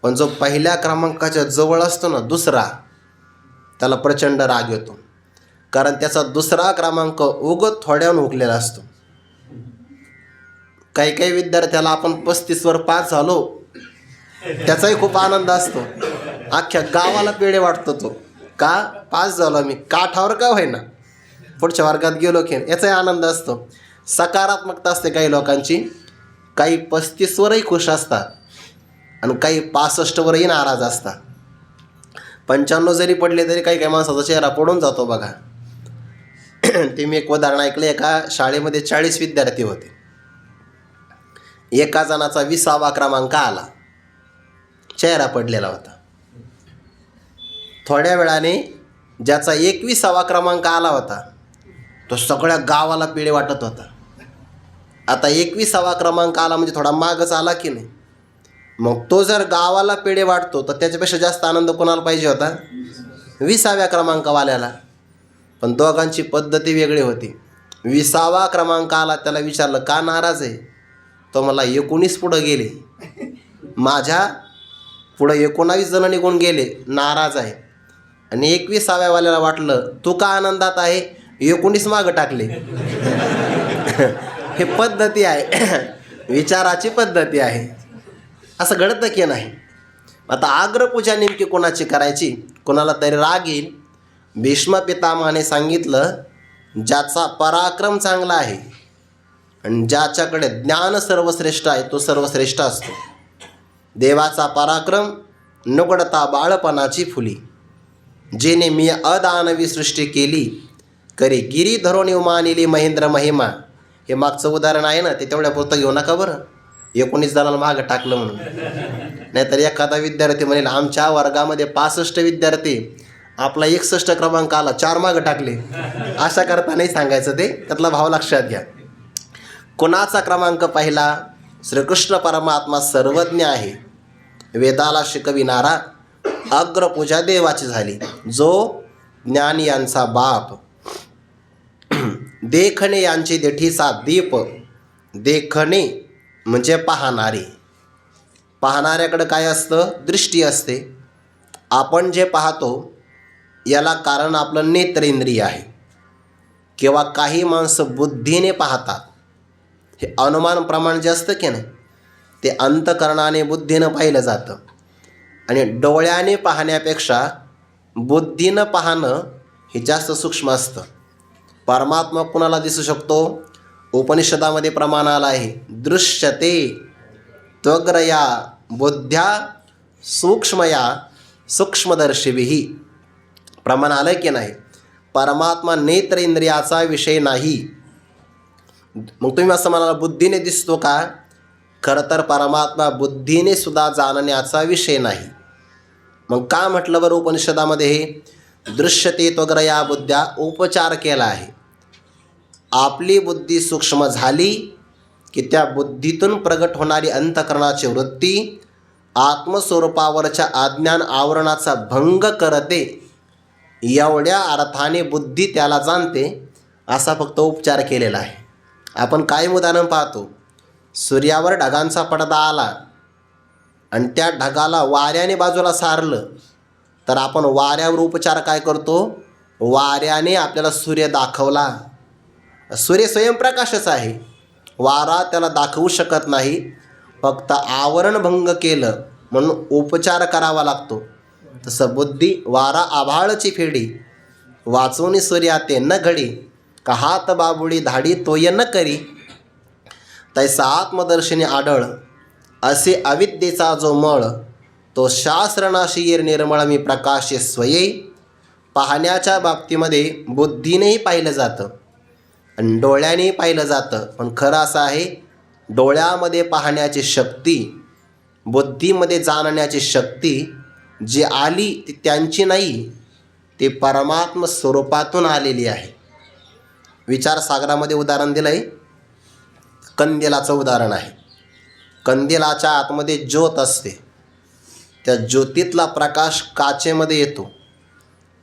पण जो पहिल्या क्रमांकाच्या जवळ असतो ना दुसरा, त्याला प्रचंड राग येतो. कारण त्याचा दुसरा क्रमांक उगत थोड्याहून हुकलेला असतो. काही काही विद्यार्थ्याला आपण 35वर पास झालो, त्याचाही खूप आनंद असतो. अख्ख्या गावाला पेढे वाटतो तो, का पास झालो मी, काठावर का होईना, पुढच्या वर्गात गेलो की, याचाही आनंद असतो. सकारात्मकता असते काही लोकांची. काही 35वरही खुश असतात आणि काही 65वरही नाराज असतात. 95 जरी पडले तरी काही काही माणसाचा चेहरा पडून जातो बघा. ते मी एक उदाहरण ऐकलं. एका शाळेमध्ये 40 विद्यार्थी होते. एका जणाचा 20वा क्रमांक आला, चेहरा पडलेला होता. थोड्या वेळाने ज्याचा 21वा क्रमांक आला होता, तो सगळ्या गावाला पेढे वाटत होता. आता 21वा क्रमांक आला म्हणजे थोडा मागच आला की नाही. मग तो जर गावाला पेढे वाटतो तर त्याच्यापेक्षा जास्त आनंद कोणाला पाहिजे होता? 20व्या क्रमांकवाल्याला. पण दोघांची पद्धती वेगळी होती. 20वा क्रमांक आला, त्याला विचारलं का नाराज आहे? तो मला 19 पुढं गेले, माझ्या पुढं 19 जण निघून गेले, नाराज आहे. आणि 21व्यावाल्याला वाटलं तू का आनंदात आहे? 19 मागं टाकले. हे पद्धती आहे, विचाराची पद्धती आहे. असं घडतं की नाही. आता अग्रपूजा नेमकी कोणाची करायची? कोणाला तरी राग येईल. भीष्म पितामहाने सांगितलं, ज्याचा पराक्रम चांगला आहे आणि ज्याच्याकडे ज्ञान सर्वश्रेष्ठ आहे तो सर्वश्रेष्ठ असतो. देवाचा पराक्रम नुगडता बाळपणाची फुली, जेने मी अदानवी सृष्टी केली, करी गिरी धरून मानिली महेंद्र महिमा. हे मागचं उदाहरण आहे ना, ते तेवढ्या पुरतं घेऊ नका बरं. 19 जणांना मागं टाकलं म्हणून. नाहीतर एखादा विद्यार्थी म्हणेल आमच्या वर्गामध्ये 65 विद्यार्थी, आपला 61 क्रमांक आला, 4 मागं टाकले. अशा करता नाही सांगायचं, ते त्यातला भाव लक्षात घ्या. कोणाचा क्रमांक पहिला, श्रीकृष्ण परमात्मा सर्वज्ञ आहे. वेदाला शिकविणारा अग्रपूजा देवाची झाली, जो ज्ञान यांचा बाप. देखणे यांची देठीचा दीप. देखणे म्हणजे पाहणारे. पाहणाऱ्याकडं काय असतं? दृष्टी असते. आपण जे पाहतो याला कारण आपलं नेत्रेंद्रिय आहे. किंवा काही माणसं बुद्धीने पाहतात. हे अनुमान प्रमाण जे असतं की नाही, ते अंतकरणाने बुद्धीनं पाहिलं जातं. आणि डोळ्याने पाहण्यापेक्षा बुद्धीनं पाहणं हे जास्त सूक्ष्म असतं. परमात्मा कुणाला दिसू शकतो? उपनिषदामध्ये प्रमाण आलं आहे, दृश्यते त्वग्रया बुद्ध्या सूक्ष्मया सूक्ष्मदर्शिभिः. प्रमाण आलं की नाही? परमात्मा नेत्रेंद्रियाचा विषय नाही. मग तुम्ही असं म्हणाला बुद्धीने दिसतो का? खरं तर परमात्मा बुद्धीने सुद्धा जाणण्याचा विषय नाही. मग का म्हटलं बरं उपनिषदामध्ये हे दृश्यते त्वग्रया बुद्ध्या उपचार केला आहे? आपली बुद्धी सूक्ष्म झाली की त्या बुद्धीतून प्रगट होणारी अंतकरणाची वृत्ती आत्मस्वरूपावरच्या अज्ञान आवरणाचा भंग करते. एवढ्या अर्थाने बुद्धी त्याला जाणते, असा फक्त उपचार केलेला आहे. आपण कायम उदाहरण पाहतो. सूर्यावर ढगांचा पडदा आला आणि त्या ढगाला वाऱ्याने बाजूला सारलं तर आपण वाऱ्यावर उपचार काय करतो? वाऱ्याने आपल्याला सूर्य दाखवला. सूर्य स्वयंप्रकाशच आहे, वारा त्याला दाखवू शकत नाही. फक्त आवरण भंग केलं म्हणून उपचार करावा लागतो. तसं बुद्धी वारा आभाळची फेडी वाचवून सूर्या ते न घडी, का हात बाबुळी धाडी तोय न करी. तैसा आत्मदर्शनी आढळ असे अविद्येचा जो मळ, तो शास्त्रनाशी येर निर्मळ मी प्रकाशे स्वये. पाहण्याच्या बाबतीमध्ये बुद्धीनेही पाहिलं जातं आणि डोळ्यानेही पाहिलं जातं. पण खरं असं आहे, डोळ्यामध्ये पाहण्याची शक्ती, बुद्धीमध्ये जाणण्याची शक्ती जी आली ती त्यांची नाही, ती परमात्म स्वरूपातून आलेली आहे. विचारसागरामध्ये उदाहरण दिलं आहे, कंदिलाचं उदाहरण आहे. कंदिलाच्या आतमध्ये ज्योत असते. त्या ज्योतीतला प्रकाश काचेमध्ये येतो.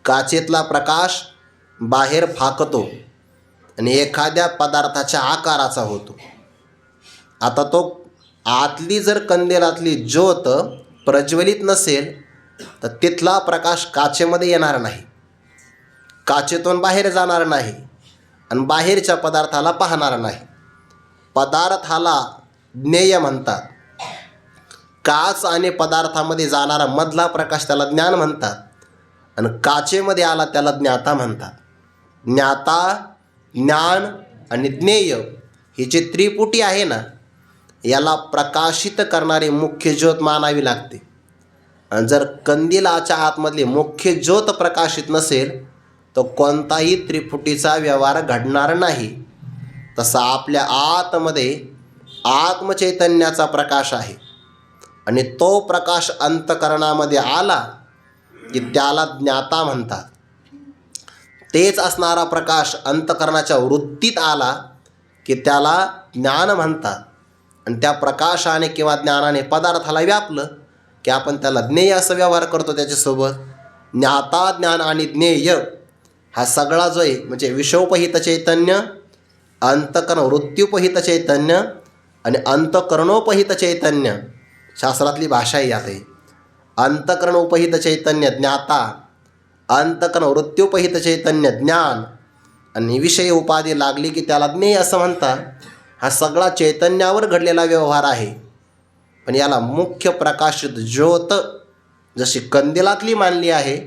काचेतला प्रकाश बाहेर फाकतो आणि एखाद्या पदार्थाच्या आकाराचा होतो. आता तो आतली जर कंदिलातली ज्योत प्रज्वलित नसेल तर तिथला प्रकाश काचेमध्ये येणार नाही, काचेतून बाहेर जाणार नाही आणि बाहेरच्या पदार्थाला पाहणार नाही. पदार्थाला ज्ञेय म्हणतात. काच आणि पदार्थामध्ये जाणारा मधला प्रकाश त्याला ज्ञान म्हणतात आणि काचेमध्ये आला त्याला ज्ञाता म्हणतात. ज्ञाता, ज्ञान आणि ज्ञेय ही जी त्रिपुटी आहे ना, याला प्रकाशित करणारी मुख्य ज्योत मानावी लागते. आणि जर कंदिलाच्या आतमधली मुख्य ज्योत प्रकाशित नसेल तर कोणताही त्रिपुटीचा व्यवहार घडणार नाही. तसा आपल्या आतमध्ये आत्मचैतन्याचा प्रकाश आहे आणि तो प्रकाश अंतकरणामध्ये आला की त्याला ज्ञाता म्हणतात. तेच असणारा प्रकाश अंतकरणाच्या वृत्तीत आला की त्याला ज्ञान म्हणतात. आणि त्या प्रकाशाने किंवा ज्ञानाने पदार्थाला व्यापलं की आपण त्याला ज्ञेय असं व्यवहार करतो त्याच्यासोबत. ज्ञाता, ज्ञान आणि ज्ञेय हा सगळा जो आहे म्हणजे विषयोपहित चैतन्य, अंतकरण वृत्त्युपहित चैतन्य आणि अंतकरणोपहित चैतन्य, शास्त्रातली भाषा ही आहे. अंतकरण उपहित चैतन्य ज्ञाता, अंतकरण वृत्त्युपहित चैतन्य ज्ञान आणि विषय उपाधी लागली की त्याला ज्ञेय असं म्हणतात. हा सगळा चैतन्यावर घडलेला व्यवहार आहे. पण याला मुख्य प्रकाशित ज्योत जशी कंदिलातली मानली आहे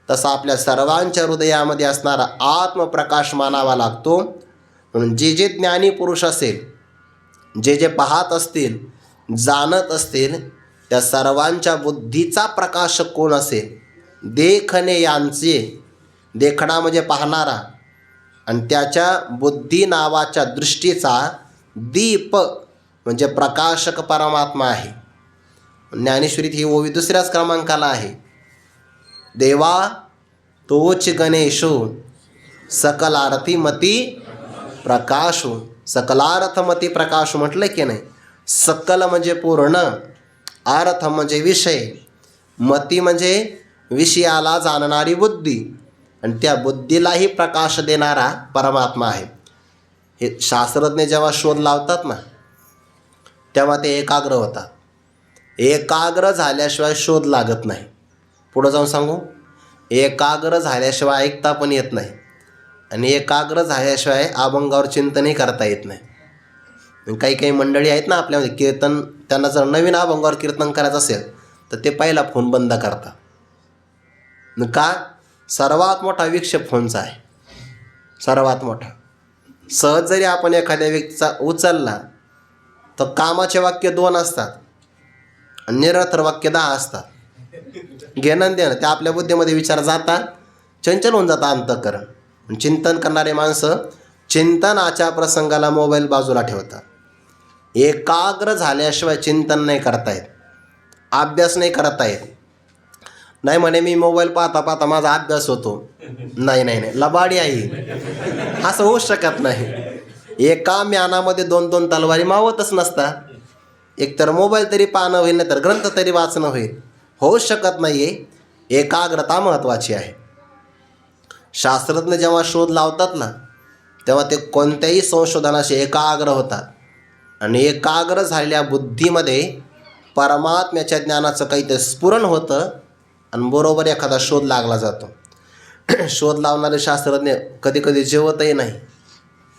तसा आपल्या सर्वांच्या हृदयामध्ये असणारा आत्मप्रकाश मानावा लागतो. म्हणून जे जे ज्ञानी पुरुष असेल, जे जे पाहत असतील, जाणत असतील, त्या सर्वांच्या बुद्धीचा प्रकाशक कोण असेल? देखणे यांचे. देखणा म्हणजे पाहणारा आणि त्याच्या बुद्धी नावाच्या दृष्टीचा दीप म्हणजे प्रकाशक परमात्मा आहे. ज्ञानेश्वरीत ही ओवी दुसऱ्याच क्रमांकाला आहे. देवा तोच गणेशो सकलारथी मती प्रकाशो. सकलार्थ मती प्रकाश म्हटलं की नाही, सकल म्हणजे पूर्ण, अर्थ म्हणजे विषय, मती म्हणजे विषयाला जाणणारी बुद्धी, आणि त्या बुद्धीलाही प्रकाश देणारा परमात्मा आहे. हे शास्त्रज्ञ जेव्हा शोध लावतात ना तेव्हा ते एकाग्र होतात. एकाग्र झाल्याशिवाय शोध लागत नाही. पुढं जाऊन सांगू, एकाग्र झाल्याशिवाय ऐकता पण येत नाही, आणि एकाग्र झाल्याशिवाय अभंगावर चिंतनही करता येत नाही. काही काही मंडळी आहेत ना आपल्यामध्ये, कीर्तन त्यांना जर नवीन अभंगावर कीर्तन करायचं असेल तर ते पहिला फोन बंद करतात. का? सर्वात मोठा विक्षेप फोनचा आहे, सर्वात मोठा. सहज जरी आपण एखाद्या व्यक्तीचा उचलला तर कामाचे वाक्य 2 असतात आणि निरर्थक वाक्य 10 असतात. घेणं देणं ते आपल्या बुद्धीमध्ये विचार जातात, चंचल होऊन जातं अंतःकरण. चिंतन करणारे माणसं चिंतनाच्या प्रसंगाला मोबाईल बाजूला ठेवतात. एकाग्र झाल्याशिवाय चिंतन नाही करता येत, अभ्यास नाही करता येत. नाही म्हणे मी मोबाईल पाहता पाहता माझा अभ्यास होतो. नाही नाही नाही, लबाडी आहे, असं होऊच शकत नाही. एका म्यानामध्ये 2 तलवारी मावतच नसतात. एकतर मोबाईल तरी पाहणं होईल, नाही तर ग्रंथ तरी वाचणं होईल. होऊच शकत नाही आहे. एकाग्रता महत्त्वाची आहे. शास्त्रज्ञ जेव्हा शोध लावतात ना तेव्हा ते कोणत्याही संशोधनाशी एकाग्र होतात, आणि एकाग्र झालेल्या बुद्धीमध्ये परमात्म्याच्या ज्ञानाचं काहीतरी स्फुरण होतं, आणि बरोबर एखादा शोध लागला जातो. शोध लावणारे शास्त्रज्ञ कधी कधी जेवतही नाही,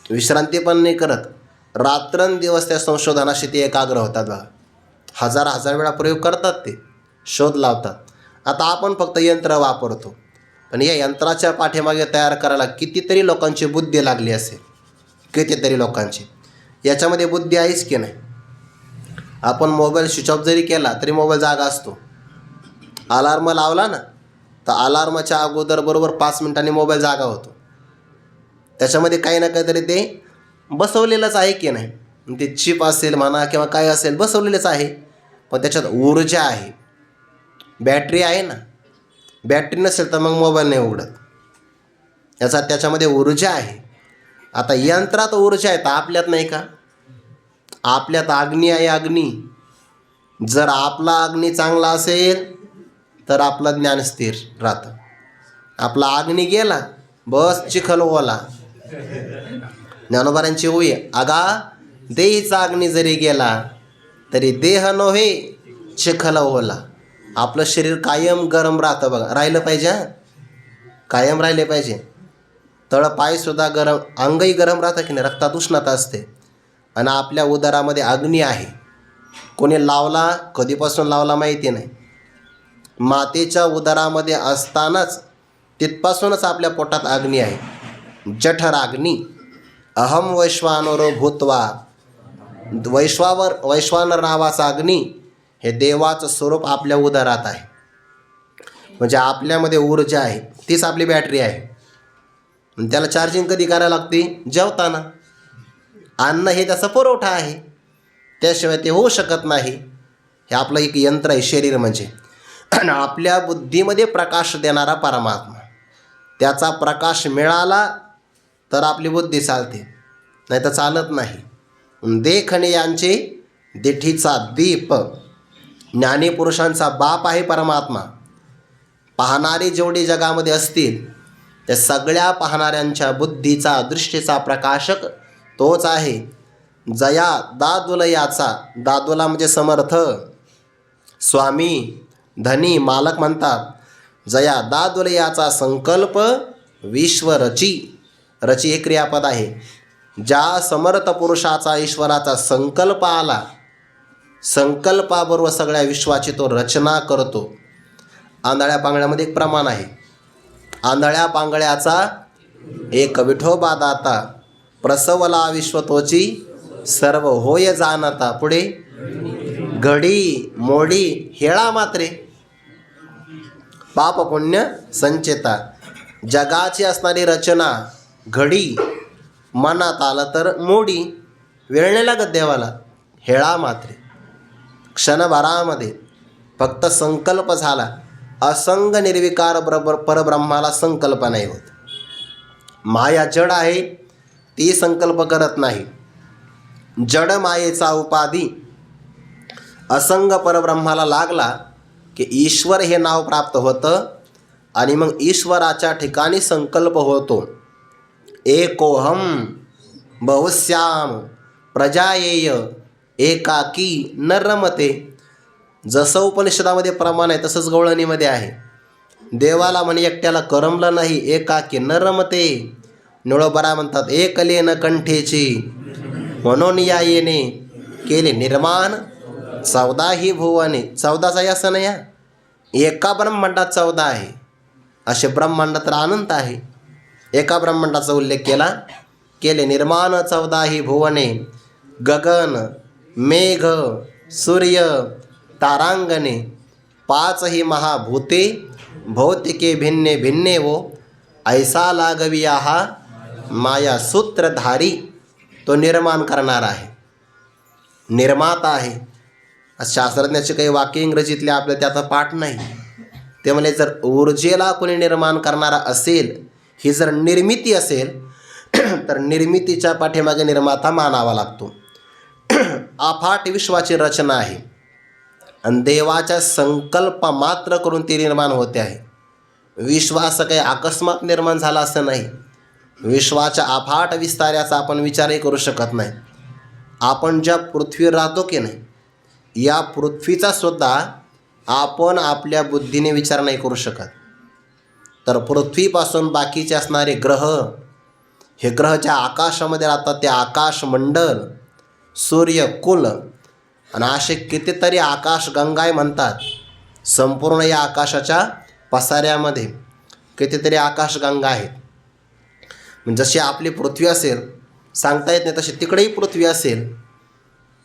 विश्रांती पण नाही करत. रात्रंदिवस त्या संशोधनाशी ते एकाग्र होतात बघा. हजार वेळा प्रयोग करतात, ते शोध लावतात. आता आपण फक्त यंत्र वापरतो, पण या यंत्राच्या पाठीमागे तयार करायला कितीतरी लोकांची बुद्धी लागली असेल, कितीतरी लोकांची. याच्यामध्ये बुद्धी आहेच की नाही? आपण मोबाईल स्विच ऑफ जरी केला तरी मोबाईल जागा असतो. अलार्म लावला ना तर अलार्मच्या अगोदर बरोबर 5 मिनिटांनी मोबाईल जागा होतो. त्याच्यामध्ये काही ना काहीतरी ते बसवलेलंच आहे की नाही? ते चिप असेल म्हणा किंवा काय असेल, बसवलेलंच आहे. पण त्याच्यात ऊर्जा आहे, बॅटरी आहे ना. बॅटरी नसेल तर मग मोबाईल नाही उघडत. त्याच्यामध्ये ऊर्जा आहे. आता यंत्रात ऊर्जा आहे तर आपल्यात नाही का? आपल्यात अग्नी आहे, अग्नी. जर आपला अग्नी चांगला असेल तर आपलं ज्ञान स्थिर राहतं. आपला अग्नी गेला बस चिखल ओला. ज्ञानोबारांची होई, अगा देहीचा अग्नी जरी गेला तरी देह नव्हे चिखल ओला. आपलं शरीर कायम गरम राहतं बघा, राहिलं पाहिजे, कायम राहिले पाहिजे. तळपायसुद्धा गरम, अंगही गरम राहतं की नाही, रक्तात उष्णता असते. आणि आपल्या उदरामध्ये अग्नी आहे. कोणी लावला, कधीपासून लावला माहिती नाही. मातेच्या उदरामध्ये असतानाच तिथपासूनच आपल्या पोटात अग्नी आहे. जठराग्नी. अहम वैश्वानरो भूत्वा. वैश्वानर नावाचा अग्नी हे देवाचं स्वरूप आपल्या उदरात आहे. म्हणजे आपल्यामध्ये ऊर्जा आहे, तीच आपली बॅटरी आहे. त्याला चार्जिंग कधी करायला लागते? जेवताना. अन्न हे त्याचा पुरवठा आहे, त्याशिवाय ते होऊ शकत नाही. हे आपलं एक यंत्र आहे शरीर म्हणजे. आपल्या बुद्धीमध्ये प्रकाश देणारा परमात्मा. त्याचा प्रकाश मिळाला तर आपली बुद्धी चालते, नाही तर चालत नाही. देखणे यांचे दिठीचा दीप. ज्ञानीपुरुषांचा बाप आहे परमात्मा. पाहणारे जेवढे जगामध्ये असतील त्या सगळ्या पाहणाऱ्यांच्या बुद्धीचा, दृष्टीचा प्रकाशक तोच आहे. जया दादुलयाचा, दादुला म्हणजे समर्थ, स्वामी, धनी, मालक म्हणतात. जया दादुलयाचा संकल्प विश्वरची. रची हे क्रियापद आहे. ज्या समर्थ पुरुषाचा ईश्वराचा संकल्प आला, संकल्पाबरोबर सगळ्या विश्वाची तो रचना करतो. आंधळ्या पांगळ्यामध्ये एक प्रमाण आहे. आंधळ्या पांगळ्याचा एक विठोबा दाता, प्रसवला विश्वतोची सर्व होय जाणता. पुढे घडी मोडी हेळा मात्रे. पाप पुण्य संचेता. जगाची असणारी रचना घडी, मनात आलं तर मोडी, वेळ नाही लागत देवाला. हेळा मात्रे, क्षणभरामध्ये फक्त संकल्प झाला. असंग निर्विकार परब्रह्माला संकल्प नाही होत. माया जड आहे, ती संकल्प करत नाही. जड मायेचा उपाधी असंग परब्रह्माला लागला की ईश्वर हे नाव प्राप्त होतं आणि मग ईश्वराच्या ठिकाणी संकल्प होतो. एकोहम बहुश्याम प्रजायेय एकाकी न रमते. जसं उपनिषदामध्ये प्रमाण आहे तसंच गवळणीमध्ये आहे. देवाला म्हणे एकट्याला करमलं नाही, एकाकी न रमते. निळोबरा म्हणतात एकलेन कंठेची म्हणून या येणे केले निर्माण 14 भुवने. 14चा असं नाही या एका ब्रह्मांडात 14 आहे. असे ब्रह्मांड तर अनंत आहे. एका ब्रह्मांडाचा उल्लेख केले निर्माण 14 भुवने. गगन मेघ सूर्य तारांगणे 5 महाभूते भौतिके भिन्ने भिन्ने वो. ऐसा लागविया हा माया सूत्रधारी. तो निर्माण करणार आहे, निर्माता आहे. शास्त्रज्ञाचे काही वाक्य इंग्रजीतले आपल्या त्याचा पाठ नाही. ते म्हणजे जर ऊर्जेला कोणी निर्माण करणारा असेल, ही जर निर्मिती असेल तर निर्मितीच्या पाठीमागे निर्माता मानावा लागतो. अफाट विश्वाची रचना आहे आणि देवाच्या संकल्प मात्र करून ती निर्माण होते आहे. विश्व असं काही अकस्मात निर्माण झाला असं नाही. विश्वाच्या अफाट विस्ताराचा आपण विचारही करू शकत नाही. आपण ज्या पृथ्वीवर राहतो की नाही, या पृथ्वीचा सुद्धा आपण आपल्या बुद्धीने विचार नाही करू शकत. तर पृथ्वीपासून बाकीचे असणारे ग्रह, हे ग्रह ज्या आकाशामध्ये राहतात ते आकाशमंडल, सूर्यकुल आणि असे कितीतरी आकाशगंगाय म्हणतात. संपूर्ण या आकाशाच्या पसाऱ्यामध्ये कितीतरी आकाशगंगा आहेत. जशी आपली पृथ्वी असेल सांगता येत नाही, तशी तिकडेही पृथ्वी असेल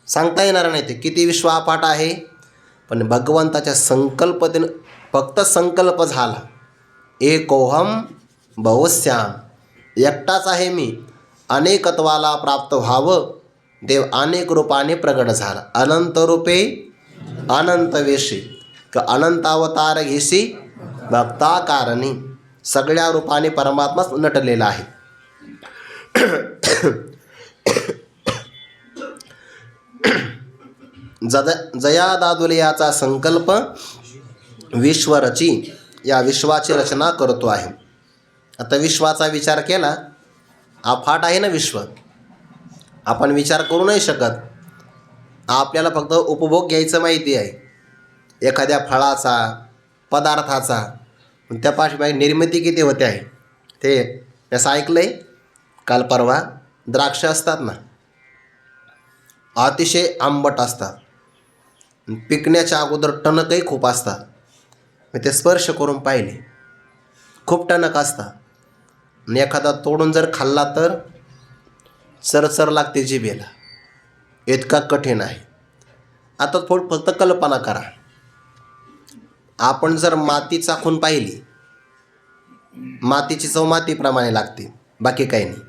सांगता येणार नाही. ते किती विश्व अफाट आहे. पण भगवंताच्या संकल्पतेने फक्त संकल्प झाला. एकोहम बहुश्याम, एकटाच आहे मी, अनेकत्वाला प्राप्त व्हावं. देव अनेक रूपाने प्रगट झाला. अनंत रूपे अनंत वेशी क अनंत अवतार घेशी भक्ताकारणी. सगळ्या रूपाने परमात्माच नटलेला आहे. जया दादुलियाचा संकल्प विश्वरची, या विश्वाची रचना करतो आहे. आता विश्वाचा विचार केला, अफाट आहे ना विश्व, आपण विचार करू नाही शकत. आपल्याला फक्त उपभोग घ्यायचं माहिती आहे एखाद्या फळाचा, पदार्थाचा. त्या पाठीमागे निर्मिती किती होते आहे ते असं ऐकलं आहे. काल परवा द्राक्ष असतात ना, अतिशय आंबट असतात. पिकण्याच्या अगोदर टणकही खूप असतात. मी ते स्पर्श करून पाहिले, खूप टणक असतात. आणि एखादा तोडून जर खाल्ला तर चरचर लागते जिभेला, इतका कठीण आहे. आता फक्त कल्पना करा, आपण जर माती चाखून पाहिली, मातीची चव मातीप्रमाणे लागते, बाकी काही नाही.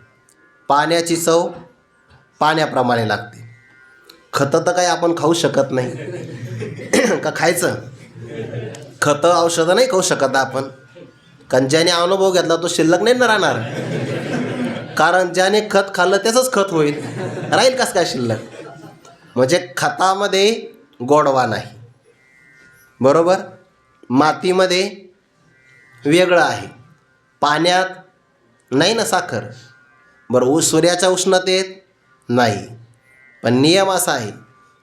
पाण्याची चव पाण्याप्रमाणे लागते. खतं तर काही आपण खाऊ शकत नाही का खायचं? खतं औषधं नाही खाऊ शकत आपण, कारण ज्याने अनुभव घेतला तो शिल्लक नाही ना राहणार. कारण ज्याने खत खाल्लं त्याचंच खत होईल, राहील कसं काय शिल्लक? म्हणजे खतामध्ये गोडवा नाही, बरोबर. मातीमध्ये वेगळं आहे, पाण्यात नाही ना साखर, बरं. सूर्याच्या उष्णतेत नाही. पण नियम असा आहे,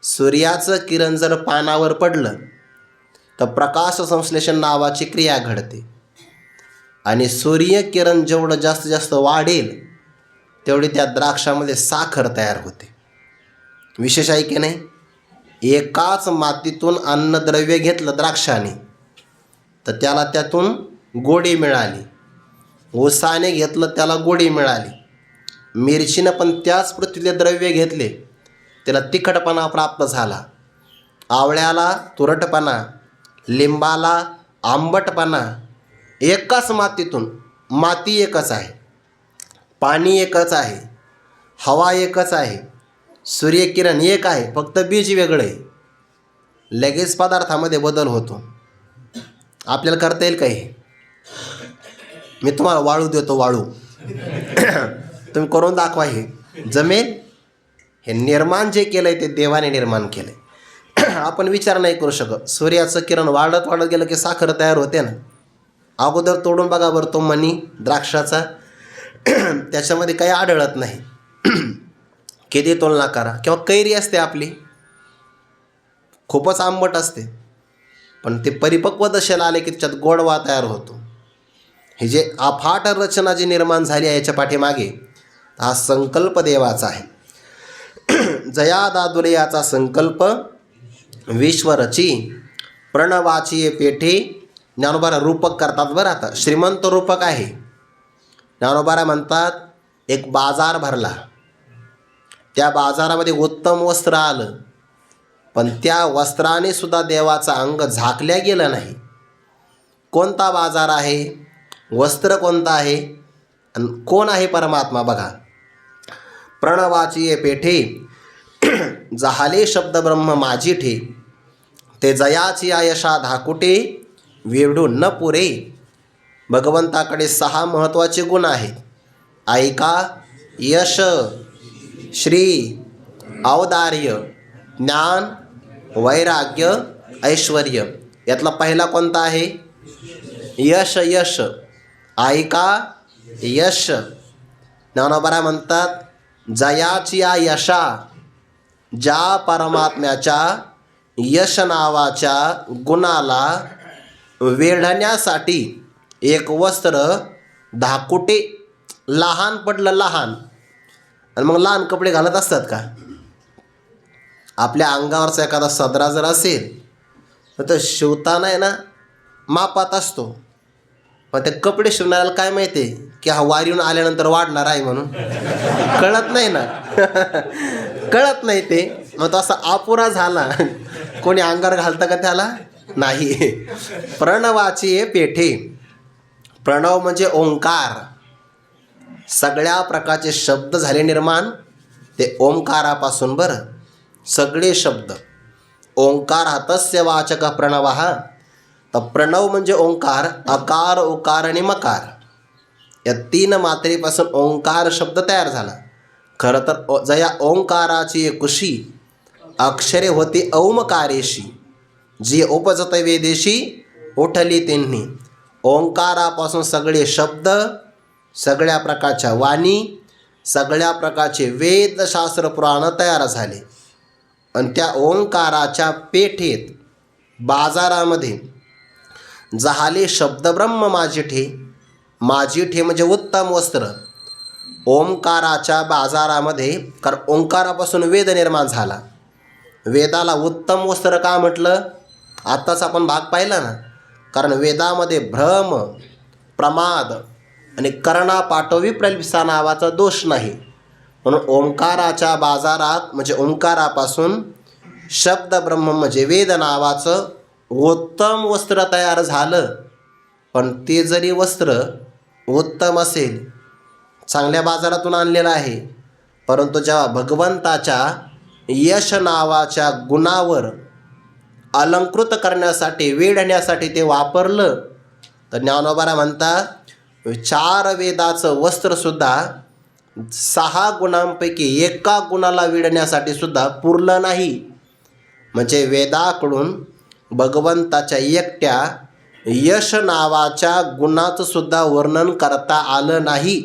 सूर्याचं किरण जर पानावर पडलं तर प्रकाश संश्लेषण नावाची क्रिया घडते. आणि सूर्यकिरण जेवढं जास्तीत जास्त वाढेल तेवढी त्या द्राक्षामध्ये साखर तयार होते. विशेष आहे की नाही? एकाच मातीतून अन्नद्रव्य घेतलं द्राक्षाने तर त्याला त्यातून गोडी मिळाली. ऊसाने घेतलं त्याला गोडी मिळाली. मिरचीनं पण त्याच पृथ्वीतले द्रव्य घेतले, त्याला तिखटपणा प्राप्त झाला. आवळ्याला तुरटपणा, लिंबाला आंबटपणा. एकाच मातीतून, माती एकच आहे, पाणी एकच आहे, हवा एकच आहे, सूर्यकिरण एक आहे, फक्त बीज वेगळं आहे. लगेच पदार्थामध्ये बदल होतो. आपल्याला करता येईल काही? मी तुम्हाला वाळू देतो, वाळू तुम्ही करून दाखवा. हे जमेल? हे निर्माण जे केलं आहे ते देवाने निर्माण केलं आहे. आपण विचार नाही करू शकत. सूर्याचं किरण वाढत वाढत गेलं की साखर तयार होते ना. अगोदर तोडून बघा बरं तो मणी द्राक्षाचा, त्याच्यामध्ये काही आढळत नाही. किती तुलना करा. किंवा कैरी असते आपली, खूपच आंबट असते, पण ते परिपक्व दशेला आले की त्याच्यात गोडवा तयार होतो. हे जे अफाट रचना जी निर्माण झाली आहे याच्या पाठीमागे हा संकल्प देवाचा आहे. जया दादुले याचा संकल्प विश्वरची प्रणवाची पेठे. ज्ञानोबारा रूपक करतात बरं. आता श्रीमंत रूपक आहे. ज्ञानोबारा म्हणतात एक बाजार भरला, त्या बाजारामध्ये उत्तम वस्त्र आलं, पण त्या वस्त्राने सुद्धा देवाचं अंग झाकल्या गेलं नाही. कोणता बाजार आहे, वस्त्र कोणतं आहे, आणि कोण आहे परमात्मा बघा. प्रणवाची पेठे जहाले शब्द ब्रह्म माझी ठे, ते जयाची आयशा धाकुटे वेढून न पुरे. भगवंताकडे 6 महत्त्वाचे गुण आहेत. ऐका, यश, श्री, औदार्य, ज्ञान, वैराग्य, ऐश्वर्य. यातला पहिला कोणता आहे? यश. यश ऐका, यश. ज्ञानोबा म्हणतात जयाची या यशा, ज्या परमात्म्याच्या यश नावाच्या गुणाला वेढण्यासाठी एक वस्त्र धाकुटे, लहान पडलं लहान. आणि मग लहान कपडे घालत असतात का? आपल्या अंगावरचा एखादा सदरा जर असेल तर शिवताना आहे ना मापात असतो, पण ते कपडे शिवणाऱ्याला काय माहिती आहे की हा वारीहून आल्यानंतर वाढणार आहे म्हणून? कळत नाही ना. कळत नाही ते. मग तो असा अपुरा झाला. कोणी अंगावर घालतं का त्याला? नाही. प्रणवाची पेठे. प्रणव म्हणजे ओंकार. सगळ्या प्रकारचे शब्द झाले निर्माण ते ओंकारापासून बरं. सगळे शब्द ओंकार हा तस्य वाचक प्रणव. हा तर प्रणव म्हणजे ओंकार. अकार, उकार आणि मकार या 3 मात्रेपासून ओंकार शब्द तयार झाला. खरं तर जया ओंकाराची कुशी अक्षरे होती औमकारेशी, जी उपजत वेदेशी उठली तिन्ही. ओंकारापासून सगळे शब्द, सगळ्या प्रकारच्या वाणी, सगळ्या प्रकारचे वेद, शास्त्र, पुराण तयार झाले. आणि त्या ओंकाराच्या पेठेत, बाजारामध्ये जहाले शब्द ब्रह्म माझी ठे. माझी ठे म्हणजे उत्तम वस्त्र. ओंकाराच्या बाजारामध्ये, कारण ओंकारापासून वेद निर्माण झाला. वेदाला उत्तम वस्त्र का म्हटलं? आत्ताच आपण भाग पाहिला ना. कारण वेदामध्ये भ्रम, प्रमाद आणि कर्णा पाठवी प्रलिप्सा नावाचा दोष नाही. म्हणून ओंकाराच्या बाजारात म्हणजे ओंकारापासून शब्द ब्रह्म म्हणजे वेद नावाचं उत्तम वस्त्र तयार झालं. पण ते जरी वस्त्र उत्तम असेल, चांगल्या बाजारातून आणलेलं आहे, परंतु जेव्हा भगवंताच्या यश नावाच्या गुणावर अलंकृत करण्यासाठी, वेढण्यासाठी ते वापरलं, तर ज्ञानोबा म्हणतात 4 वेदाचं वस्त्रसुद्धा 6 गुणांपैकी एका गुणाला वेढण्यासाठी सुद्धा पुरलं नाही. म्हणजे वेदाकडून भगवंताच्या एकट्या यश नावाच्या गुणाचं सुद्धा वर्णन करता आलं नाही.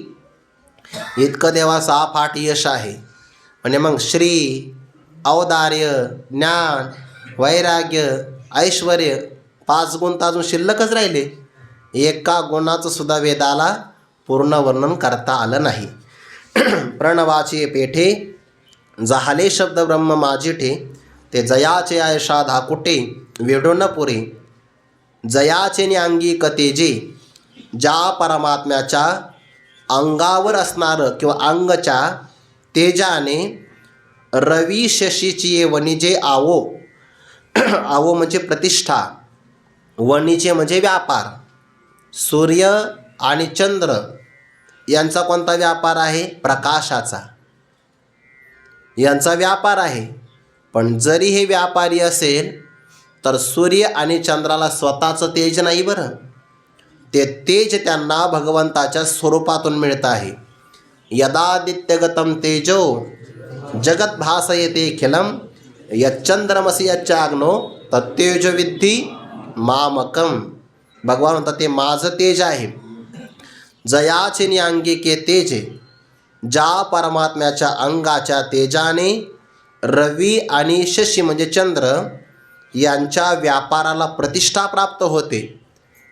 इतकं देवाचं अफाट यश आहे. म्हणजे मग श्री, औदार्य, ज्ञान, वैराग्य, ऐश्वर 5 गुण तर अजून शिल्लकच राहिले. एका गुणाचं सुद्धा वेदाला पूर्ण वर्णन करता आलं नाही. प्रणवाचे पेठे जहाले शब्द ब्रह्म माझी ठे, ते जयाचे आयशा धाकुटे वेढून पुरे. जयाचे नि अंगी कतेजे, ज्या परमात्म्याच्या अंगावर असणारं किंवा अंगच्या तेजाने रवी शशीची वणिजे आवो. आवो म्हणजे प्रतिष्ठा, वणिजे म्हणजे व्यापार. सूर्य आणि चंद्र यांचा कोणता व्यापार आहे? प्रकाशाचा. यांचा व्यापार आहे. पण जरी हे व्यापारी असेल तर सूर्य आणि चंद्राला स्वतःचं तेज नाही बरं. ते तेज त्यांना भगवंताच्या स्वरूपातून मिळतं आहे. यदादित्यगतम तेजो जगत भासयते खिलम यच्चंद्रमसी यच्चाग्नो तत्तेज विद्धी मामकम. भगवान म्हणतात ते माझं तेज आहे. जयाचे अंगिके तेजे, ज्या परमात्म्याच्या अंगाच्या तेजाने रवी आणि शशी म्हणजे चंद्र यांच्या व्यापाराला प्रतिष्ठा प्राप्त होते.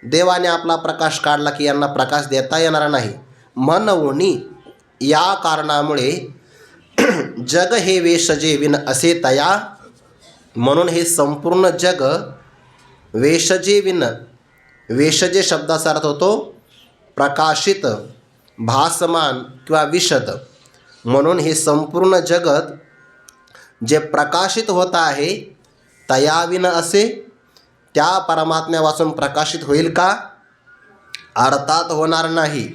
देवाने आपला प्रकाश काढला की यांना प्रकाश देता येणार नाही. म्हणून या कारणामुळे जग हे वेशजे विन असे तया. म्हणून हे संपूर्ण जग वेशजे विन, वेशजे शब्दाचा अर्थ होतो प्रकाशित, भासमान किंवा विशद. म्हणून हे संपूर्ण जगत जे प्रकाशित होत आहे तयाविन असे, त्या परमात्म्यापासून प्रकाशित होईल का? अर्थात होणार नाही.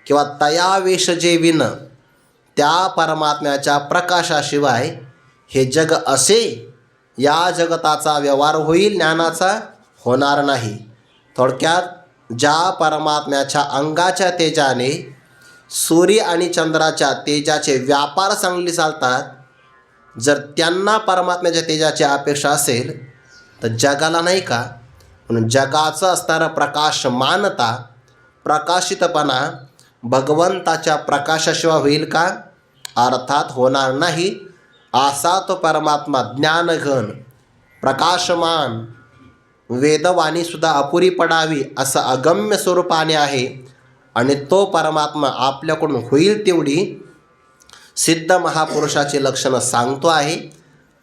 किंवा तयावेशजे विन, त्या परमात्म्याच्या प्रकाशाशिवाय हे जग असे, या जगताचा व्यवहार होईल ज्ञानाचा होणार नाही. थोडक्यात ज्या परमात्म्याच्या अंगाच्या तेजाने सूर्य आणि चंद्राच्या तेजाचे व्यापार चांगले चालतात, जर त्यांना परमात्म्याच्या तेजाची अपेक्षा असेल तर जगाला नाही का? म्हणून जगाचं असणारं प्रकाशमानता, प्रकाशितपणा भगवंताच्या प्रकाशाशिवाय होईल का? अर्थात होणार नाही. असा तो परमात्मा ज्ञानघन, प्रकाशमान, वेदवाणीसुद्धा अपुरी पडावी असं अगम्य स्वरूपाने आहे. आणि तो परमात्मा आपल्याकडून होईल तेवढी सिद्ध महापुरुषाचे लक्षणं सांगतो आहे.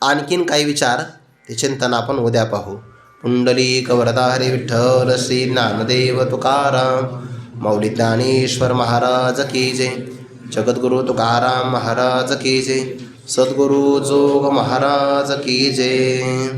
आणखीन काही विचार ते चिंतन आपण उद्या पाहू. पुंडलिक वरदा हरी विठ्ठल श्री ज्ञानदेव तुकाराम मौली ज्ञानेश्वर महाराज की जय. जगद्गुरु तुकाराम महाराज की जय. सद्गुरु जोग महाराज की जय.